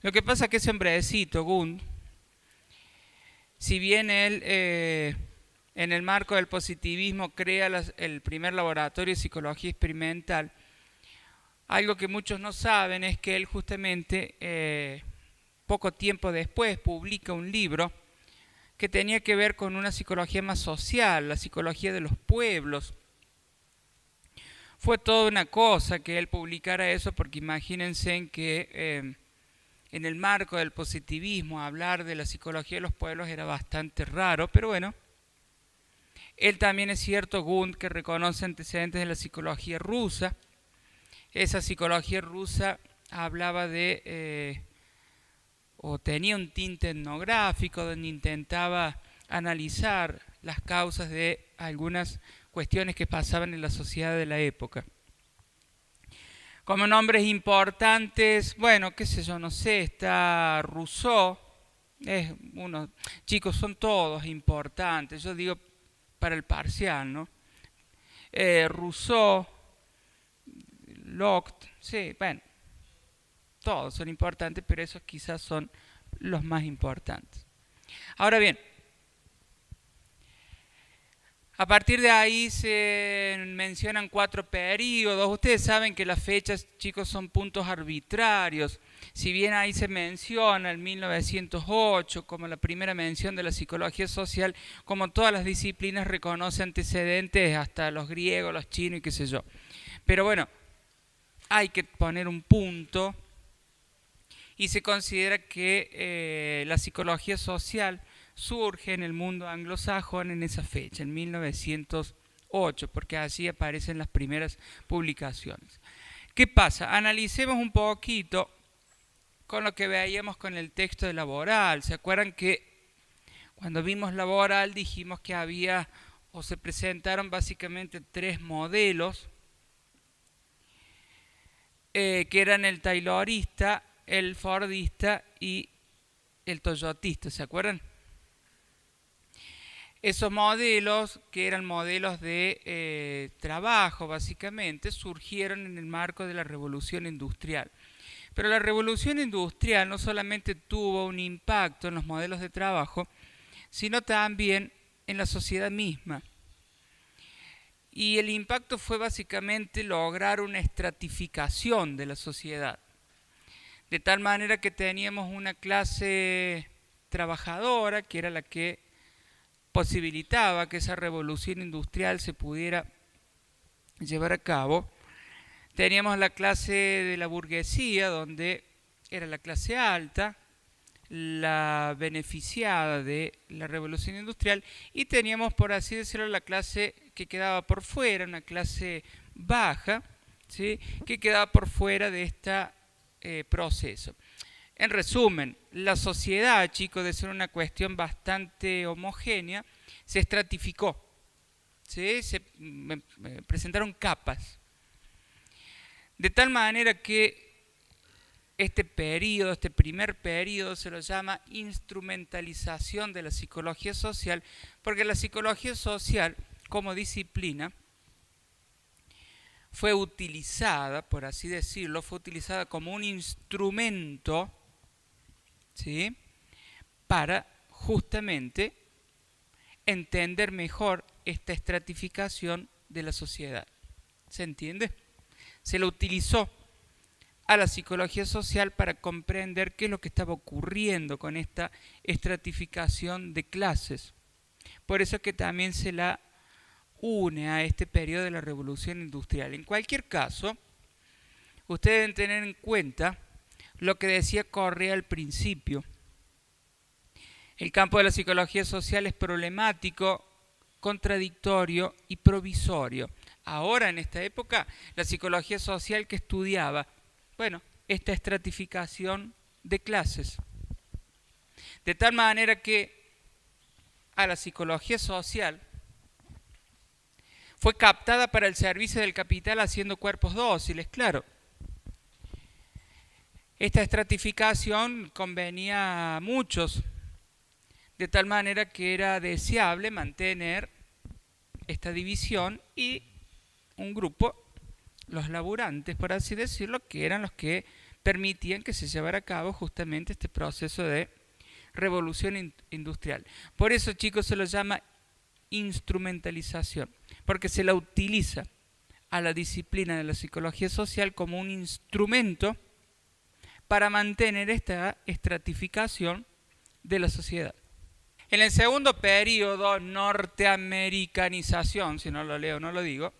Speaker 1: Lo que pasa es que ese hombrecito, Gund, si bien él en el marco del positivismo crea el primer laboratorio de psicología experimental, algo que muchos no saben es que él justamente poco tiempo después publica un libro que tenía que ver con una psicología más social, la psicología de los pueblos. Fue toda una cosa que él publicara eso, porque imagínense en que en el marco del positivismo hablar de la psicología de los pueblos era bastante raro, pero bueno, él también es cierto, Gund, que reconoce antecedentes de la psicología rusa. Esa psicología rusa hablaba de, o tenía un tinte etnográfico, donde intentaba analizar las causas de algunas cuestiones que pasaban en la sociedad de la época. Como nombres importantes, bueno, qué sé yo, no sé, está Rousseau, chicos, son todos importantes, yo digo para el parcial, ¿no? Rousseau, Locke, sí, bueno, todos son importantes, pero esos quizás son los más importantes. Ahora bien, a partir de ahí se mencionan 4 períodos. Ustedes saben que las fechas, chicos, son puntos arbitrarios. Si bien ahí se menciona el 1908 como la primera mención de la psicología social, como todas las disciplinas reconoce antecedentes hasta los griegos, los chinos y qué sé yo. Pero bueno, hay que poner un punto y se considera que la psicología social surge en el mundo anglosajón en esa fecha, en 1908, porque así aparecen las primeras publicaciones. ¿Qué pasa? Analicemos un poquito con lo que veíamos con el texto de Laboral. ¿Se acuerdan que cuando vimos Laboral dijimos que había o se presentaron básicamente 3 modelos, que eran el taylorista, el fordista y el toyotista? ¿Se acuerdan? Esos modelos, que eran modelos de trabajo básicamente, surgieron en el marco de la revolución industrial. Pero la revolución industrial no solamente tuvo un impacto en los modelos de trabajo, sino también en la sociedad misma. Y el impacto fue básicamente lograr una estratificación de la sociedad. De tal manera que teníamos una clase trabajadora, que era la que posibilitaba que esa revolución industrial se pudiera llevar a cabo. Teníamos la clase de la burguesía, donde era la clase alta, la beneficiada de la revolución industrial, y teníamos, por así decirlo, la clase que quedaba por fuera, una clase baja, ¿sí?, que quedaba por fuera de este proceso. En resumen, la sociedad, chicos, de ser una cuestión bastante homogénea, se estratificó, ¿sí? Se presentaron capas. De tal manera que este periodo, este primer periodo, se lo llama instrumentalización de la psicología social, porque la psicología social, como disciplina, fue utilizada, por así decirlo, fue utilizada como un instrumento, ¿sí?, para justamente entender mejor esta estratificación de la sociedad. ¿Se entiende? Se lo utilizó a la psicología social para comprender qué es lo que estaba ocurriendo con esta estratificación de clases. Por eso es que también se la une a este periodo de la revolución industrial. En cualquier caso, ustedes deben tener en cuenta lo que decía Correa al principio. El campo de la psicología social es problemático, contradictorio y provisorio. Ahora, en esta época, la psicología social que estudiaba, bueno, esta estratificación de clases. De tal manera que a la psicología social fue captada para el servicio del capital haciendo cuerpos dóciles, claro. Esta estratificación convenía a muchos, de tal manera que era deseable mantener esta división y un grupo, los laburantes, por así decirlo, que eran los que permitían que se llevara a cabo justamente este proceso de revolución industrial. Por eso, chicos, se lo llama instrumentalización, porque se la utiliza a la disciplina de la psicología social como un instrumento para mantener esta estratificación de la sociedad. En el segundo periodo, norteamericanización, si no lo leo no lo digo,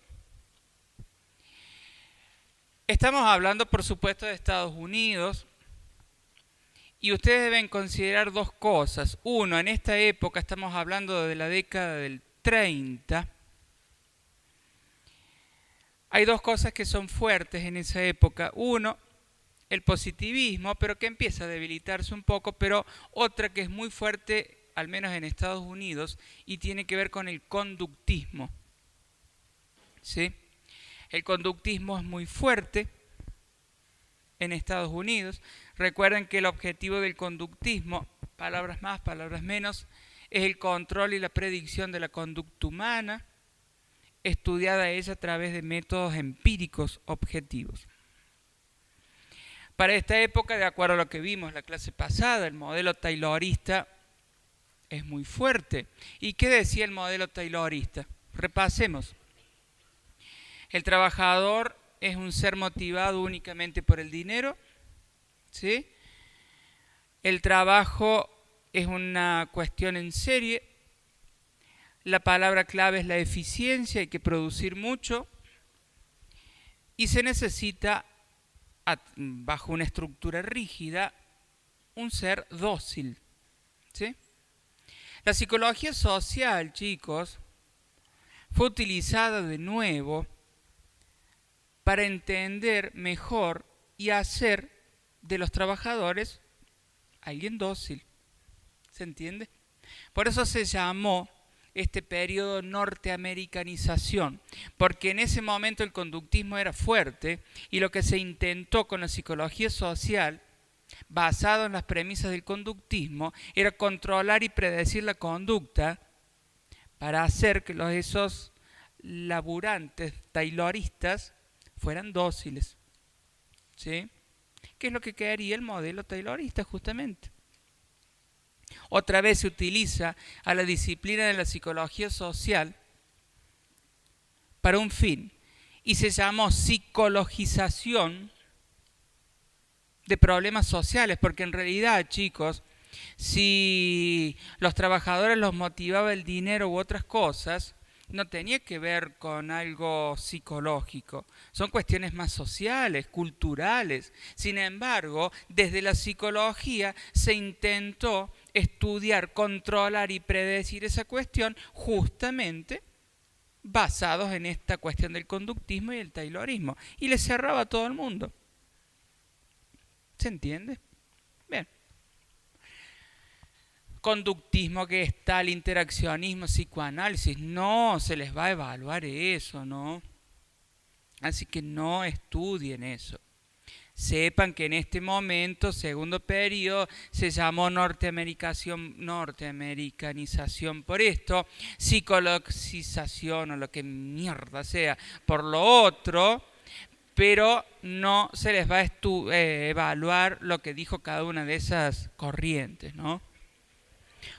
Speaker 1: estamos hablando por supuesto de Estados Unidos, y ustedes deben considerar dos cosas. Uno, en esta época, estamos hablando de la década del 30, hay dos cosas que son fuertes en esa época. Uno, el positivismo, pero que empieza a debilitarse un poco, pero otra que es muy fuerte, al menos en Estados Unidos, y tiene que ver con el conductismo. ¿Sí? El conductismo es muy fuerte en Estados Unidos. Recuerden que el objetivo del conductismo, palabras más, palabras menos, es el control y la predicción de la conducta humana, estudiada ella a través de métodos empíricos objetivos. Para esta época, de acuerdo a lo que vimos la clase pasada, el modelo taylorista es muy fuerte. ¿Y qué decía el modelo taylorista? Repasemos. El trabajador es un ser motivado únicamente por el dinero, ¿sí? El trabajo es una cuestión en serie. La palabra clave es la eficiencia, hay que producir mucho. Y se necesita, bajo una estructura rígida, un ser dócil, ¿sí? La psicología social, chicos, fue utilizada de nuevo para entender mejor y hacer de los trabajadores alguien dócil. ¿Se entiende? Por eso se llamó este periodo norteamericanización, porque en ese momento el conductismo era fuerte y lo que se intentó con la psicología social, basado en las premisas del conductismo, era controlar y predecir la conducta para hacer que esos laburantes tayloristas fueran dóciles. ¿Sí? ¿Qué es lo que quería el modelo taylorista justamente? Otra vez se utiliza a la disciplina de la psicología social para un fin y se llamó psicologización de problemas sociales, porque en realidad, chicos, si los trabajadores los motivaba el dinero u otras cosas, no tenía que ver con algo psicológico, son cuestiones más sociales, culturales. Sin embargo, desde la psicología se intentó estudiar, controlar y predecir esa cuestión justamente basados en esta cuestión del conductismo y el taylorismo. Y le cerraba a todo el mundo. ¿Se entiende? Bien. Conductismo, que es tal, interaccionismo, psicoanálisis, no se les va a evaluar eso, ¿no? Así que no estudien eso. Sepan que en este momento, segundo periodo, se llamó norteamericanización por esto, psicologización o lo que mierda sea por lo otro, pero no se les va a evaluar lo que dijo cada una de esas corrientes, ¿no?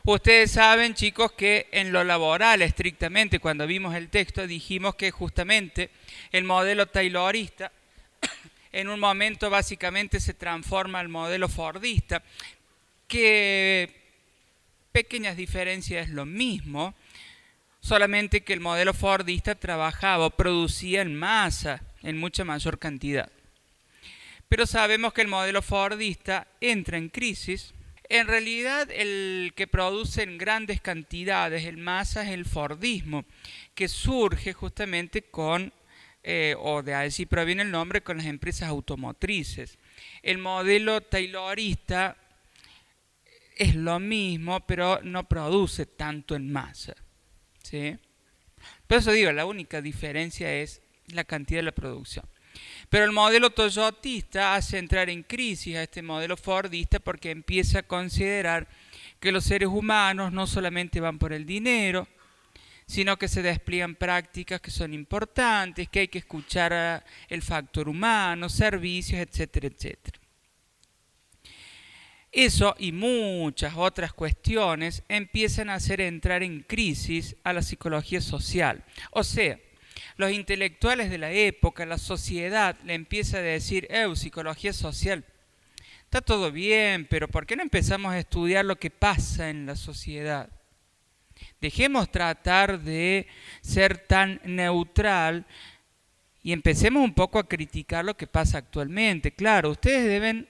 Speaker 1: Ustedes saben, chicos, que en lo laboral, estrictamente, cuando vimos el texto, dijimos que justamente el modelo taylorista en un momento básicamente se transforma al modelo fordista, que pequeñas diferencias es lo mismo, solamente que el modelo fordista trabajaba o producía en masa, en mucha mayor cantidad. Pero sabemos que el modelo fordista entra en crisis. En realidad el que produce en grandes cantidades, en masa, es el fordismo, que surge justamente con o de allí proviene el nombre, con las empresas automotrices. El modelo taylorista es lo mismo, pero no produce tanto en masa, ¿sí? Por eso digo, la única diferencia es la cantidad de la producción. Pero el modelo toyotista hace entrar en crisis a este modelo fordista porque empieza a considerar que los seres humanos no solamente van por el dinero, sino que se despliegan prácticas que son importantes, que hay que escuchar el factor humano, servicios, etcétera, etcétera. Eso y muchas otras cuestiones empiezan a hacer entrar en crisis a la psicología social. O sea, los intelectuales de la época, la sociedad, le empieza a decir, psicología social, está todo bien, pero ¿por qué no empezamos a estudiar lo que pasa en la sociedad? Dejemos tratar de ser tan neutral y empecemos un poco a criticar lo que pasa actualmente. Claro, ustedes deben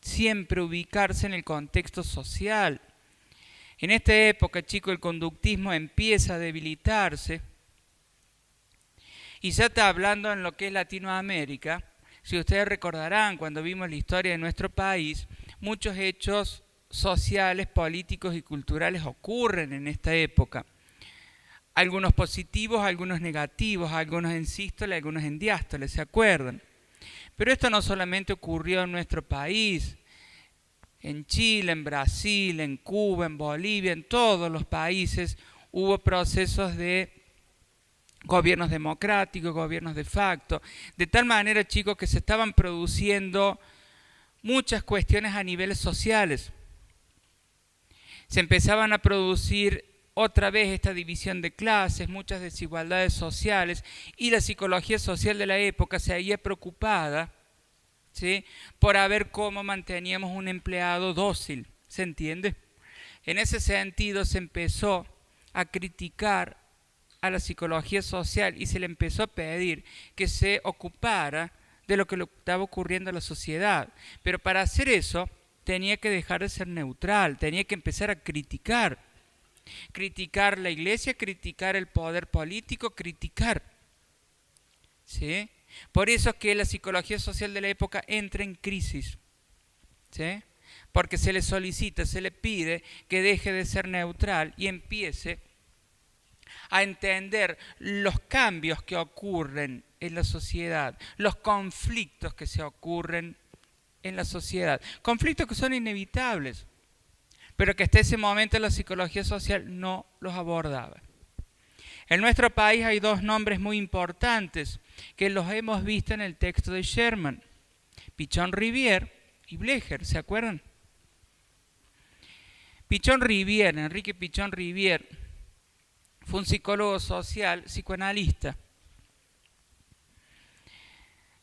Speaker 1: siempre ubicarse en el contexto social. En esta época, chicos, el conductismo empieza a debilitarse y ya está hablando en lo que es Latinoamérica. Si ustedes recordarán, cuando vimos la historia de nuestro país, muchos hechos sociales, políticos y culturales ocurren en esta época. Algunos positivos, algunos negativos, algunos en sístole, algunos en diástole, ¿se acuerdan? Pero esto no solamente ocurrió en nuestro país, en Chile, en Brasil, en Cuba, en Bolivia, en todos los países hubo procesos de gobiernos democráticos, gobiernos de facto, de tal manera, chicos, que se estaban produciendo muchas cuestiones a niveles sociales. Se empezaban a producir otra vez esta división de clases, muchas desigualdades sociales, y la psicología social de la época se había preocupada, ¿sí?, por ver cómo manteníamos un empleado dócil, ¿se entiende? En ese sentido se empezó a criticar a la psicología social y se le empezó a pedir que se ocupara de lo que le estaba ocurriendo a la sociedad. Pero para hacer eso tenía que dejar de ser neutral, tenía que empezar a criticar la iglesia, criticar el poder político, criticar, ¿sí? Por eso es que la psicología social de la época entra en crisis, ¿sí? Porque se le solicita, se le pide que deje de ser neutral y empiece a entender los cambios que ocurren en la sociedad, los conflictos que se ocurren en la sociedad, conflictos que son inevitables, pero que hasta ese momento la psicología social no los abordaba. En nuestro país hay dos nombres muy importantes que los hemos visto en el texto de Sherman: Pichon-Rivière y Blecher, ¿se acuerdan? Pichon-Rivière, Enrique Pichon-Rivière, fue un psicólogo social, psicoanalista,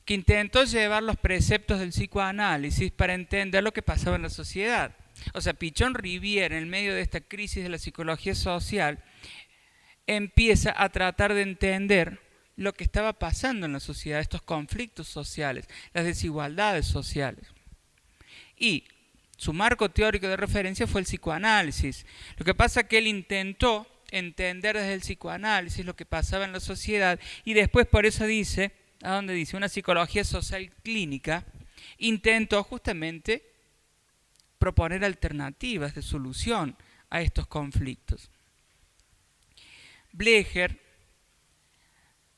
Speaker 1: que intentó llevar los preceptos del psicoanálisis para entender lo que pasaba en la sociedad. O sea, Pichon-Rivière, en medio de esta crisis de la psicología social, empieza a tratar de entender lo que estaba pasando en la sociedad, estos conflictos sociales, las desigualdades sociales. Y su marco teórico de referencia fue el psicoanálisis. Lo que pasa es que él intentó entender desde el psicoanálisis lo que pasaba en la sociedad y después, por eso dice, ¿a dónde dice? Una psicología social clínica, intentó justamente proponer alternativas de solución a estos conflictos. Blecher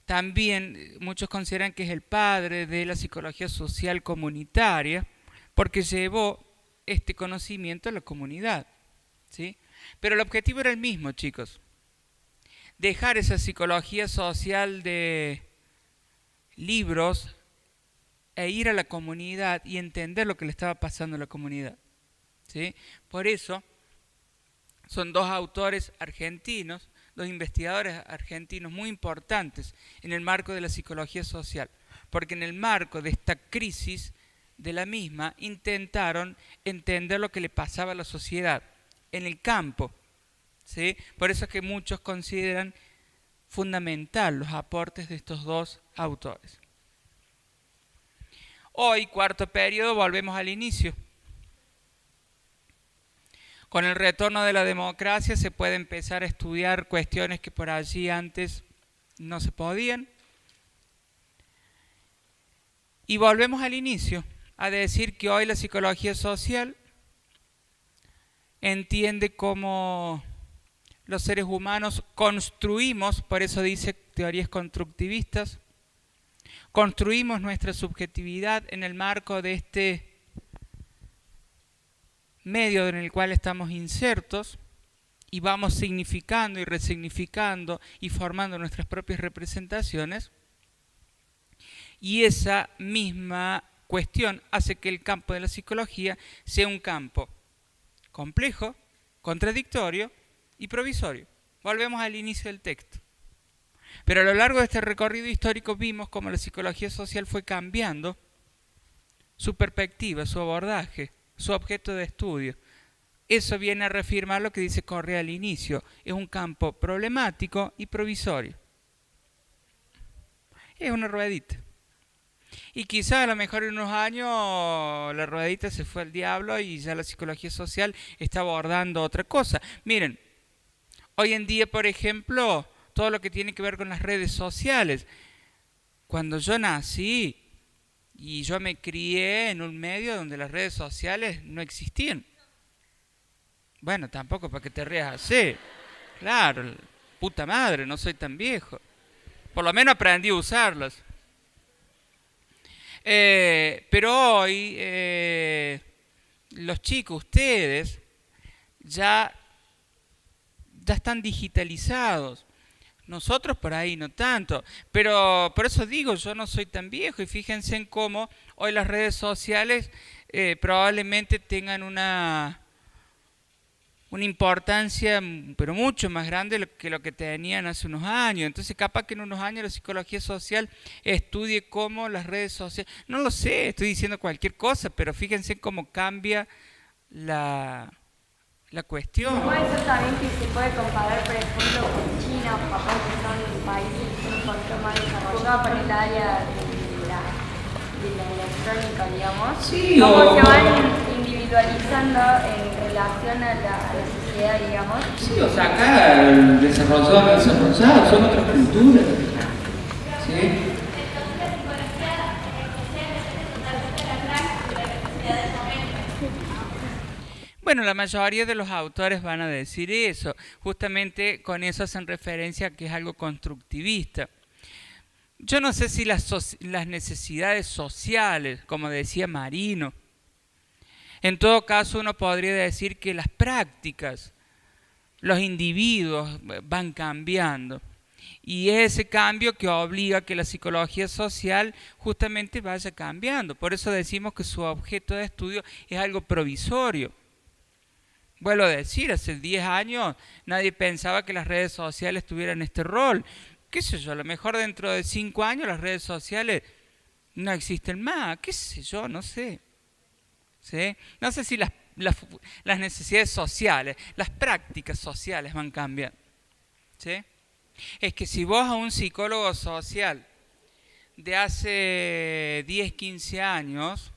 Speaker 1: también, muchos consideran que es el padre de la psicología social comunitaria, porque llevó este conocimiento a la comunidad, ¿sí? Pero el objetivo era el mismo, chicos: dejar esa psicología social de libros e ir a la comunidad y entender lo que le estaba pasando a la comunidad, ¿sí? Por eso son dos autores argentinos, dos investigadores argentinos muy importantes en el marco de la psicología social, porque en el marco de esta crisis de la misma intentaron entender lo que le pasaba a la sociedad en el campo, ¿sí? Por eso es que muchos consideran fundamental los aportes de estos dos autores. Hoy, cuarto periodo, volvemos al inicio. Con el retorno de la democracia se puede empezar a estudiar cuestiones que por allí antes no se podían. Y volvemos al inicio, a decir que hoy la psicología social entiende cómo los seres humanos construimos, por eso dice teorías constructivistas, construimos nuestra subjetividad en el marco de este medio en el cual estamos insertos y vamos significando y resignificando y formando nuestras propias representaciones, y esa misma cuestión hace que el campo de la psicología sea un campo complejo, contradictorio y provisorio. Volvemos al inicio del texto. Pero a lo largo de este recorrido histórico vimos cómo la psicología social fue cambiando su perspectiva, su abordaje, su objeto de estudio. Eso viene a reafirmar lo que dice Correa al inicio. Es un campo problemático y provisorio. Es una ruedita. Y quizá a lo mejor en unos años la ruedita se fue al diablo y ya la psicología social está abordando otra cosa. Miren, hoy en día, por ejemplo, todo lo que tiene que ver con las redes sociales. Cuando yo nací y yo me crié en un medio donde las redes sociales no existían. Bueno, tampoco para que te rías así. Claro, puta madre, no soy tan viejo. Por lo menos aprendí a usarlas. Pero hoy los chicos, ustedes, ya están digitalizados. Nosotros por ahí no tanto. Pero por eso digo, yo no soy tan viejo. Y fíjense en cómo hoy las redes sociales probablemente tengan una importancia, pero mucho más grande que lo que tenían hace unos años. Entonces capaz que en unos años la psicología social estudie cómo las redes sociales, no lo sé, estoy diciendo cualquier cosa, pero fíjense cómo cambia la cuestión.
Speaker 2: Puede ser también que se puede comparar, por ejemplo, con China o Japón, que son países que son un poquito más desarrollados por el área de la electrónica, digamos.
Speaker 1: Sí,
Speaker 2: cómo se van individualizando en relación a la sociedad, digamos.
Speaker 1: Sí, o sea, acá el desarrollado, son otras culturas. ¿Sí? Bueno, la mayoría de los autores van a decir eso. Justamente con eso hacen referencia a que es algo constructivista. Yo no sé si las necesidades sociales, como decía Marino, en todo caso uno podría decir que las prácticas, los individuos van cambiando. Y es ese cambio que obliga a que la psicología social justamente vaya cambiando. Por eso decimos que su objeto de estudio es algo provisorio. Vuelvo a decir, hace 10 años nadie pensaba que las redes sociales tuvieran este rol. ¿Qué sé yo? A lo mejor dentro de 5 años las redes sociales no existen más. ¿Qué sé yo? No sé. ¿Sí? No sé si las necesidades sociales, las prácticas sociales van cambiando. ¿Sí? Es que si vos a un psicólogo social de hace 10, 15 años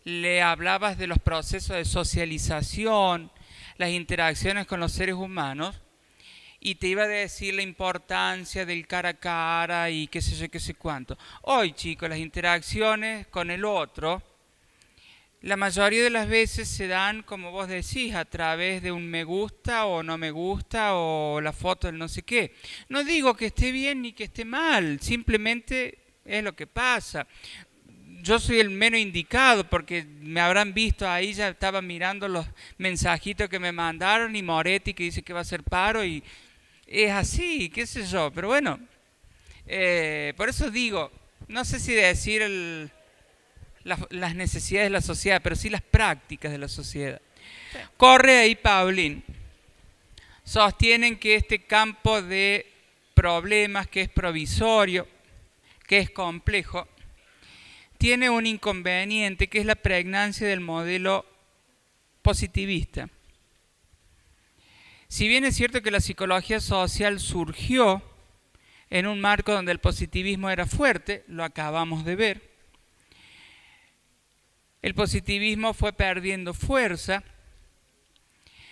Speaker 1: le hablabas de los procesos de socialización, las interacciones con los seres humanos, y te iba a decir la importancia del cara a cara y qué sé yo, qué sé cuánto. Hoy, chicos, las interacciones con el otro, la mayoría de las veces se dan, como vos decís, a través de un me gusta o no me gusta o la foto del no sé qué. No digo que esté bien ni que esté mal, simplemente es lo que pasa. Yo soy el menos indicado porque me habrán visto ahí, ya estaba mirando los mensajitos que me mandaron y Moretti que dice que va a hacer paro y es así, qué sé yo. Pero bueno, por eso digo, no sé si decir las necesidades de la sociedad, pero sí las prácticas de la sociedad. Sí. Correa y Paulin sostienen que este campo de problemas, que es provisorio, que es complejo, tiene un inconveniente que es la pregnancia del modelo positivista. Si bien es cierto que la psicología social surgió en un marco donde el positivismo era fuerte, lo acabamos de ver, el positivismo fue perdiendo fuerza,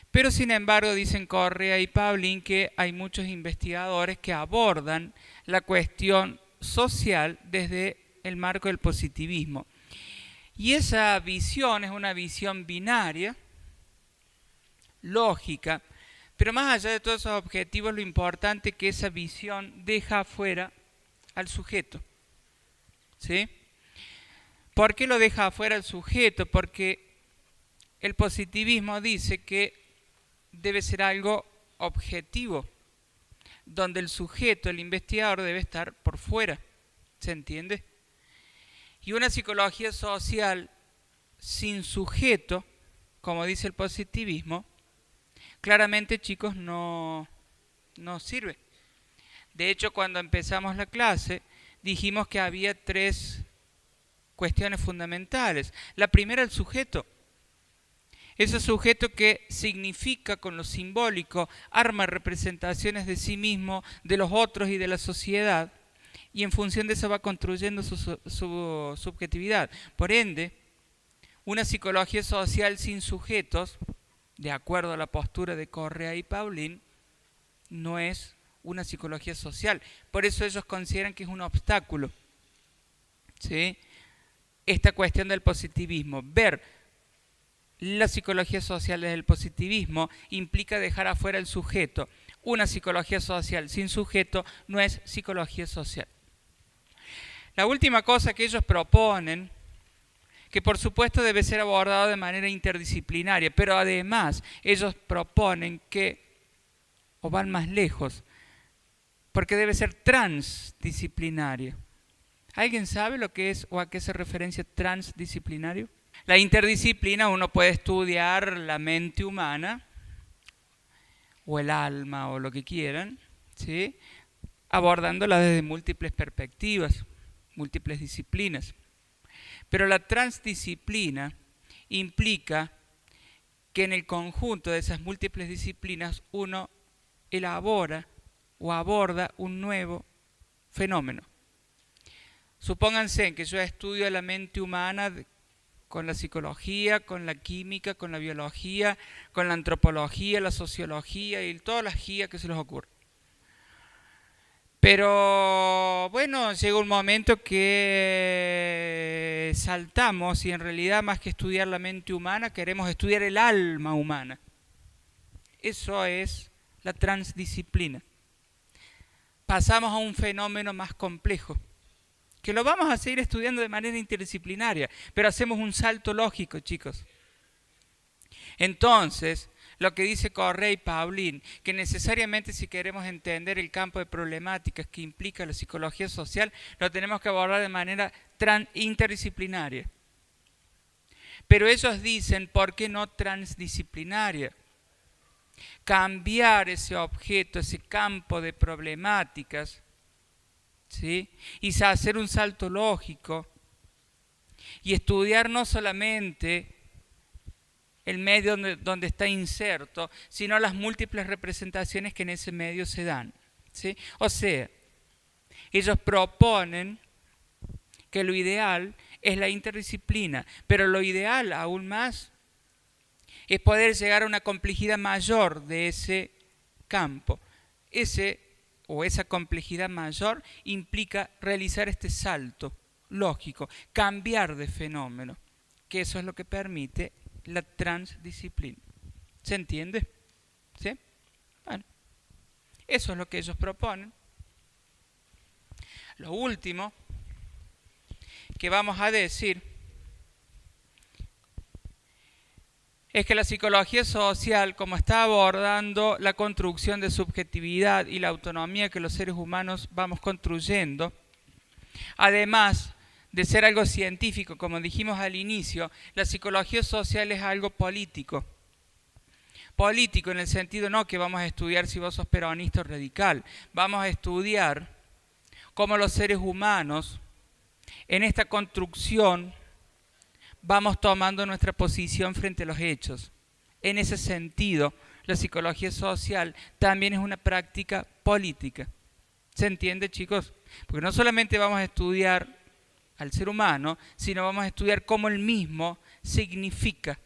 Speaker 1: pero sin embargo dicen Correa y Paulin que hay muchos investigadores que abordan la cuestión social desde el marco del positivismo. Y esa visión es una visión binaria, lógica, pero más allá de todos esos objetivos, lo importante es que esa visión deja afuera al sujeto. ¿Sí? ¿Por qué lo deja afuera al sujeto? Porque el positivismo dice que debe ser algo objetivo, donde el sujeto, el investigador, debe estar por fuera. ¿Se entiende? Y una psicología social sin sujeto, como dice el positivismo, claramente, chicos, no sirve. De hecho, cuando empezamos la clase, dijimos que había 3 cuestiones fundamentales. La primera, el sujeto. Ese sujeto que significa con lo simbólico, arma representaciones de sí mismo, de los otros y de la sociedad, y en función de eso va construyendo su subjetividad. Por ende, una psicología social sin sujetos, de acuerdo a la postura de Correa y Paulin, no es una psicología social. Por eso ellos consideran que es un obstáculo. ¿Sí? Esta cuestión del positivismo, ver la psicología social desde el positivismo implica dejar afuera el sujeto. Una psicología social sin sujeto no es psicología social. La última cosa que ellos proponen, que por supuesto debe ser abordado de manera interdisciplinaria, pero además ellos proponen que, o van más lejos, porque debe ser transdisciplinario. ¿Alguien sabe lo que es o a qué se referencia transdisciplinario? La interdisciplina, uno puede estudiar la mente humana, o el alma, o lo que quieran, ¿sí? Abordándola desde múltiples perspectivas, múltiples disciplinas. Pero la transdisciplina implica que en el conjunto de esas múltiples disciplinas uno elabora o aborda un nuevo fenómeno. Supónganse que yo estudio la mente humana con la psicología, con la química, con la biología, con la antropología, la sociología y todas las guías que se les ocurra. Pero bueno, llega un momento que saltamos y en realidad más que estudiar la mente humana queremos estudiar el alma humana. Eso es la transdisciplina. Pasamos a un fenómeno más complejo, que lo vamos a seguir estudiando de manera interdisciplinaria, pero hacemos un salto lógico, chicos. Entonces, lo que dice Correa y Paulin, que necesariamente si queremos entender el campo de problemáticas que implica la psicología social, lo tenemos que abordar de manera interdisciplinaria. Pero ellos dicen, ¿por qué no transdisciplinaria? Cambiar ese objeto, ese campo de problemáticas, ¿sí? Y hacer un salto lógico y estudiar no solamente el medio donde está inserto, sino las múltiples representaciones que en ese medio se dan, ¿sí? O sea, ellos proponen que lo ideal es la interdisciplina, pero lo ideal aún más es poder llegar a una complejidad mayor de ese campo. Esa complejidad mayor implica realizar este salto lógico, cambiar de fenómeno, que eso es lo que permite la transdisciplina. ¿Se entiende? ¿Sí? Bueno, eso es lo que ellos proponen. Lo último que vamos a decir es que la psicología social, como está abordando la construcción de subjetividad y la autonomía que los seres humanos vamos construyendo, además de ser algo científico, como dijimos al inicio, la psicología social es algo político. Político en el sentido no que vamos a estudiar si vos sos peronista o radical, vamos a estudiar cómo los seres humanos en esta construcción vamos tomando nuestra posición frente a los hechos. En ese sentido, la psicología social también es una práctica política. ¿Se entiende, chicos? Porque no solamente vamos a estudiar al ser humano, sino vamos a estudiar cómo él mismo significa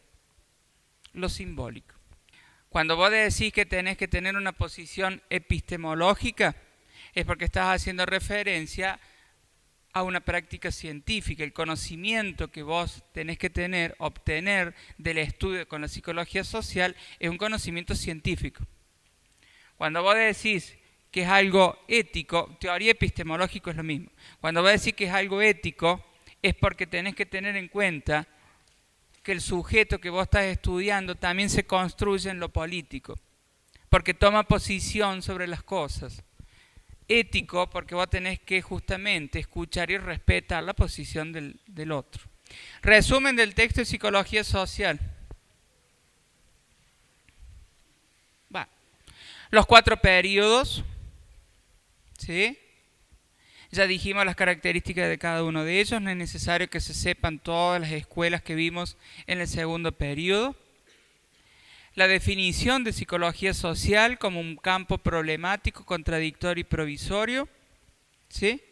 Speaker 1: lo simbólico. Cuando vos decís que tenés que tener una posición epistemológica, es porque estás haciendo referencia a una práctica científica. El conocimiento que vos tenés que obtener del estudio con la psicología social es un conocimiento científico. Cuando vos decís que es algo ético, teoría epistemológica es lo mismo. Cuando vos decís que es algo ético, es porque tenés que tener en cuenta que el sujeto que vos estás estudiando también se construye en lo político, porque toma posición sobre las cosas. Ético, porque vos tenés que justamente escuchar y respetar la posición del otro. Resumen del texto de psicología social. Los 4 periodos, ¿sí? Ya dijimos las características de cada uno de ellos, no es necesario que se sepan todas las escuelas que vimos en el segundo periodo. La definición de psicología social como un campo problemático, contradictorio y provisorio, ¿sí?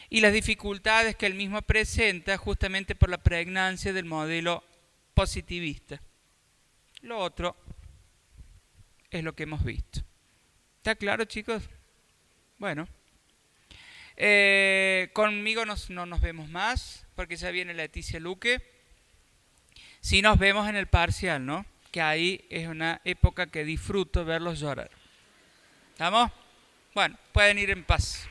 Speaker 1: Y las dificultades que el mismo presenta justamente por la pregnancia del modelo positivista. Lo otro es lo que hemos visto. ¿Está claro, chicos? Bueno. Conmigo no nos vemos más, porque ya viene Leticia Luque. Sí nos vemos en el parcial, ¿no? Que ahí es una época que disfruto verlos llorar. ¿Estamos? Bueno, pueden ir en paz.